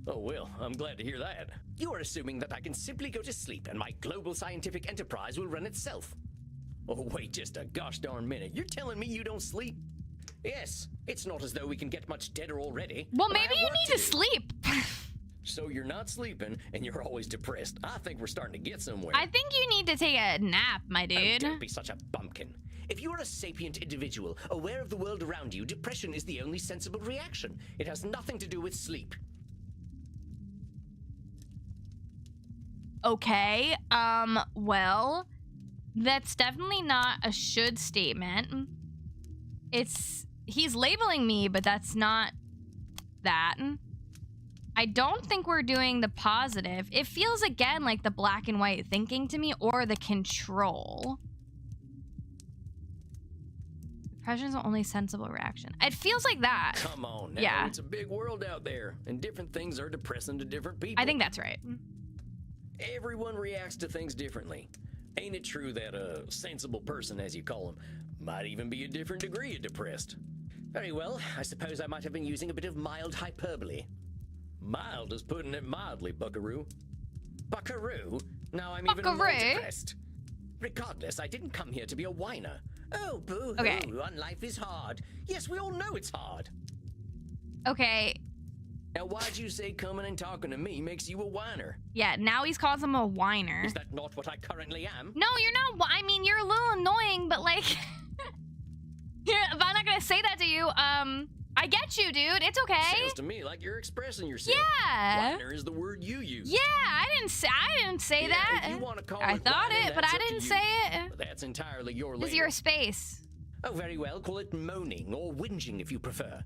Oh, well, I'm glad to hear that. You are assuming that I can simply go to sleep and my global scientific enterprise will run itself. Oh, wait just a gosh darn minute. You're telling me you don't sleep? Yes, it's not as though we can get much deader already. Well, but I maybe have you work need to do. sleep. So you're not sleeping and you're always depressed. I think we're starting to get somewhere. I think you need to take a nap, my Oh, dude. don't be such a bumpkin. If you are a sapient individual, aware of the world around you, depression is the only sensible reaction. It has nothing to do with sleep. Okay, well, that's definitely not a should statement. He's labeling me, but that's not that. I don't think we're doing the positive. It feels again like the black and white thinking to me, or the control. Depression's the only sensible reaction. It feels like that. Come on now, Yeah. it's a big world out there, and different things are depressing to different people. I think that's right. Everyone reacts to things differently. Ain't it true that a sensible person, as you call them, might even be a different degree of depressed? Very well, I suppose I might have been using a bit of mild hyperbole. Mild is putting it mildly, buckaroo. Buckaroo? Now I'm even more Buckaroo? depressed. Regardless, I didn't come here to be a whiner. Oh, boo-hoo, Okay. life is hard. Yes, we all know it's hard. Okay, Now, why'd you say coming and talking to me makes you a whiner? yeah, now he's calls him a whiner. Is that not what I currently am? No, you're not. I mean, you're a little annoying, but like, but I'm not gonna say that to you. I get you, dude. It's okay. Sounds to me like you're expressing yourself. Yeah. Whiner is the word you use. Yeah, I didn't say Yeah, that. if you want to call I it thought whining, it, but that's I up to didn't you. say it. But that's entirely your This label. is your space. Oh, very well. Call it moaning or whinging if you prefer.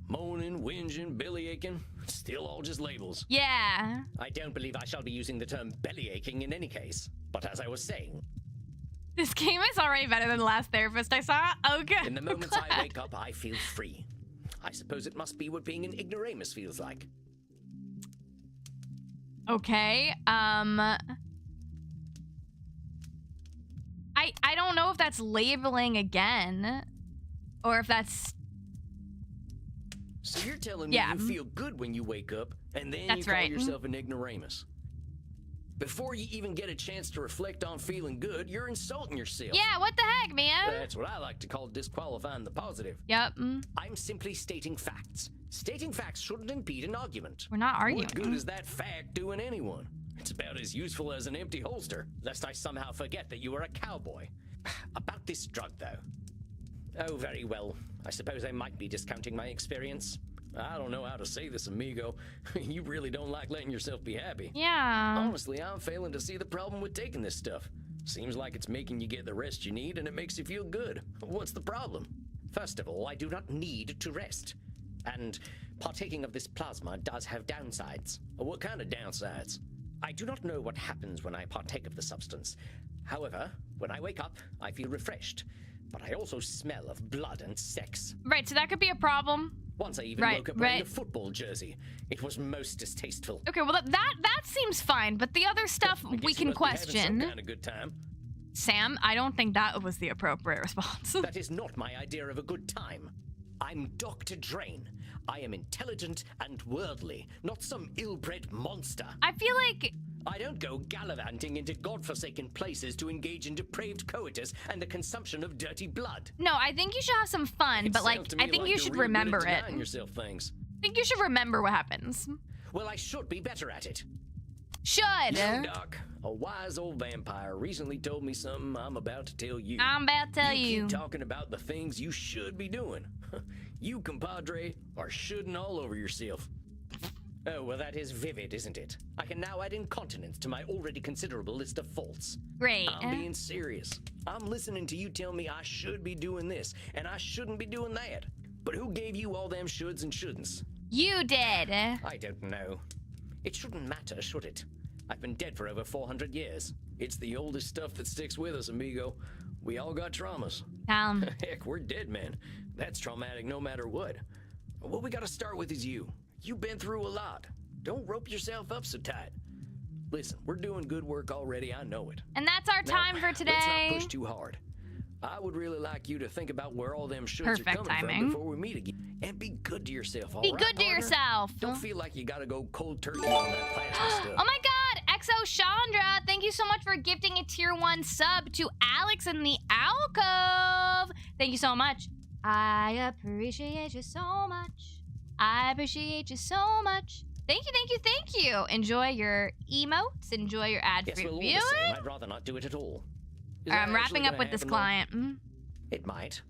Moaning, whinging, bellyaching, still all just labels. Yeah. I don't believe I shall be using the term bellyaching in any case. But as I was saying, This game is already better than the last therapist I saw. Oh, good. in the moments I wake up, I feel free. I suppose it must be what being an ignoramus feels like. Okay. I don't know if that's labeling again, or if that's. So you're telling me Yeah. you feel good when you wake up, and then That's you call right. yourself an ignoramus. Before you even get a chance to reflect on feeling good, you're insulting yourself. Yeah. What the heck, man? That's what I like to call disqualifying the positive. Yep. I'm simply stating facts. Stating facts shouldn't impede an argument. We're not arguing. What good is that fact doing anyone? It's about as useful as an empty holster, lest I somehow forget that you are a cowboy. About this drug, though. Oh, very well. I suppose I might be discounting my experience. I don't know how to say this, amigo. You really don't like letting yourself be happy. Yeah. Honestly, I'm failing to see the problem with taking this stuff. Seems like it's making you get the rest you need, and it makes you feel good. What's the problem? First of all, I do not need to rest. And partaking of this plasma does have downsides. What kind of downsides? I do not know what happens when I partake of the substance. However, when I wake up, I feel refreshed. But I also smell of blood and sex. Right. So that could be a problem. Once I even Right, woke up wearing a right. football jersey. It was most distasteful. Okay. Well, that seems fine, but the other stuff I guess we you can must be having question. some kind of good time. Sam, I don't think that was the appropriate response. That is not my idea of a good time. I'm Dr. Drain. I am intelligent and worldly, not some ill-bred monster. I feel like. I don't go gallivanting into godforsaken places to engage in depraved coitus and the consumption of dirty blood. No, I think you should have some fun, It but like, sounds to me I think like you you're should real good at remember it. denying yourself things. I think you should remember what happens. Well, I should be better at it. Should. Doc, a wise old vampire recently told me something I'm about to tell you. I'm about to tell you. Keep talking about the things you should be doing. You, compadre, are shoulding all over yourself. Oh, well, that is vivid, isn't it? I can now add incontinence to my already considerable list of faults. Great. I'm being serious. I'm listening to you tell me I should be doing this, and I shouldn't be doing that. But who gave you all them shoulds and shouldn'ts? You did. I don't know. It shouldn't matter, should it? I've been dead for over 400 years. It's the oldest stuff that sticks with us, amigo. We all got traumas. Heck, we're dead men. That's traumatic no matter what. What we gotta start with is you. You've been through a lot. Don't rope yourself up so tight. Listen, we're doing good work already, I know it. And that's our time for Let's today. not push too hard. I would really like you to think about where all them shoulds Perfect are coming timing. from before we meet again. And be good to yourself, all Be right, good to partner? yourself. Don't feel like you gotta go cold turkey on that plasma stuff. Oh my god, Exo Chandra, thank you so much for gifting a tier 1 sub to Alex in the alcove. Thank you so much. I appreciate you so much. I appreciate you so much. Thank you, thank you, thank you. Enjoy your emotes, enjoy your ad-free Yes, well, all the viewing. same, I'd rather not do it at all. Is All right, that I'm wrapping actually up gonna with this happen, though? client. It might.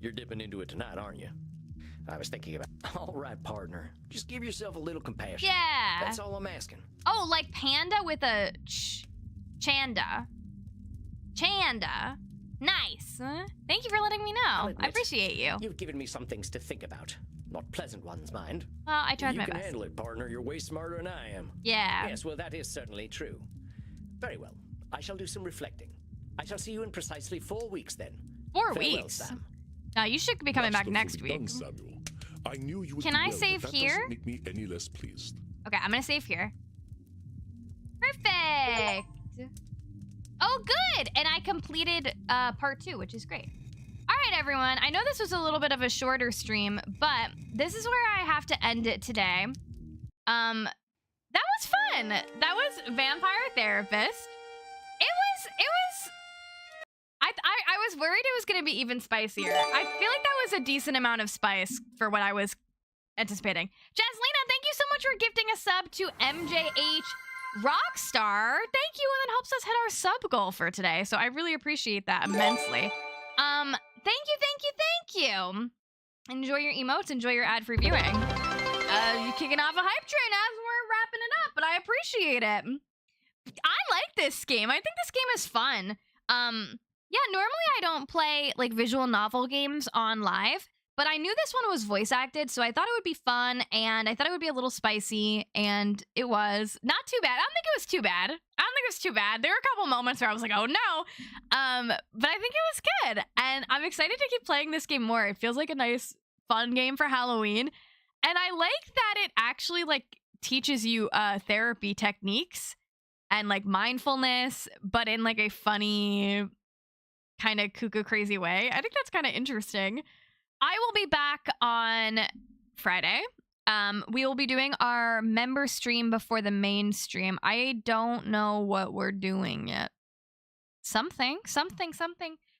You're dipping into it tonight, aren't you? I was thinking about... All right, partner. Just give yourself a little compassion. Yeah. That's all I'm asking. Oh, like panda with a chanda. Chanda. Nice. Thank you for letting me know. I appreciate you. You've given me some things to think about. Not pleasant ones, mind. Well, I tried my You can best. handle it, partner. You're way smarter than I am. Yeah. Yes, well, that is certainly true. Very well. I shall do some reflecting. I shall see you in precisely 4 weeks then. 4 Farewell, weeks? Sam. You should be coming back next Masterfully week. done, Samuel. I knew you would Can do I well, save but that here? doesn't make me any less pleased. Okay, I'm gonna save here. Perfect. Oh, good. And I completed part 2, which is great. All right, everyone. I know this was a little bit of a shorter stream, but this is where I have to end it today. That was fun. That was Vampire Therapist. I was worried it was gonna be even spicier. I feel like that was a decent amount of spice for what I was anticipating. Jaslina, thank you so much for gifting a sub to MJH Rockstar. Thank you, and that helps us hit our sub goal for today. So I really appreciate that immensely. Thank you. Enjoy your emotes, enjoy your ad-free viewing. You kicking off a hype train as we're wrapping it up, but I appreciate it. I like this game. I think this game is fun. Yeah, normally I don't play like visual novel games on live, but I knew this one was voice acted, so I thought it would be fun, and I thought it would be a little spicy, and it was not too bad. I don't think it was too bad. There were a couple moments where I was like, oh no. But I think it was good, and I'm excited to keep playing this game more. It feels like a nice, fun game for Halloween, and I like that it actually like teaches you therapy techniques and like mindfulness, but in like a funny, kind of cuckoo crazy way. I think that's kind of interesting. I will be back on Friday. We will be doing our member stream before the main stream. I don't know what we're doing yet. Something.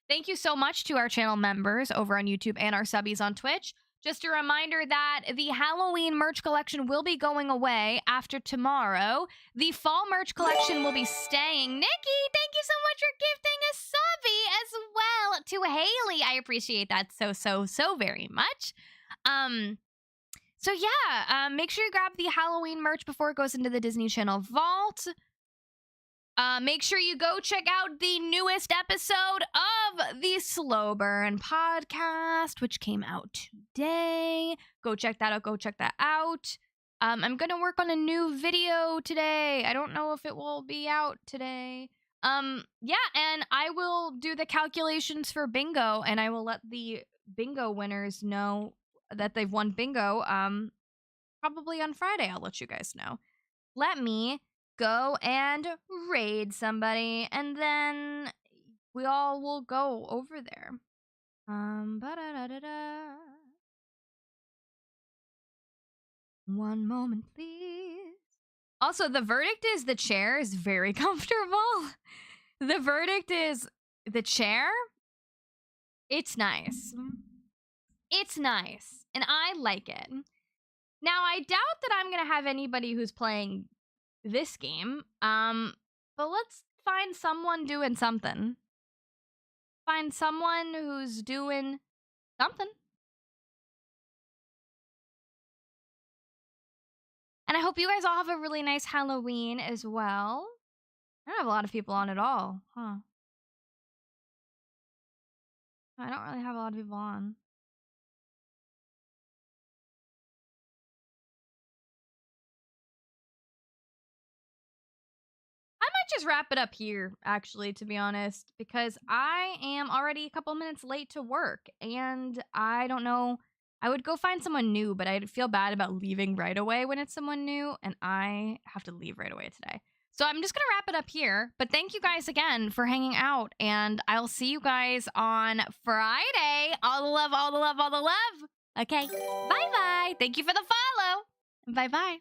Thank you so much to our channel members over on YouTube and our subbies on Twitch. Just a reminder that the Halloween merch collection will be going away after tomorrow. The fall merch collection will be staying. Nikki, thank you so much for gifting a subby as well to Haley. I appreciate that so very much. So yeah, make sure you grab the Halloween merch before it goes into the Disney Channel vault. Make sure you go check out the newest episode of the Slow Burn podcast, which came out today. Go check that out. I'm gonna work on a new video today. I don't know if it will be out today. Yeah, and I will do the calculations for bingo, and I will let the bingo winners know that they've won bingo. Probably on Friday, I'll let you guys know. Let me go and raid somebody, and then we all will go over there. Ba-da-da-da-da. One moment, please. Also, the verdict is the chair is very comfortable. The verdict is the chair. It's nice. It's nice, and I like it. Now, I doubt that I'm gonna have anybody who's playing this game, but let's find someone doing something. Find someone who's doing something. And I hope you guys all have a really nice Halloween as well. I don't have a lot of people on at all, huh? I don't really have a lot of people on. I might just wrap it up here, actually, to be honest, because I am already a couple minutes late to work, and I don't know. I would go find someone new, but I'd feel bad about leaving right away when it's someone new, and I have to leave right away today. So I'm just going to wrap it up here, but thank you guys again for hanging out, and I'll see you guys on Friday. All the love, all the love, all the love. Okay, bye-bye. Thank you for the follow. Bye-bye.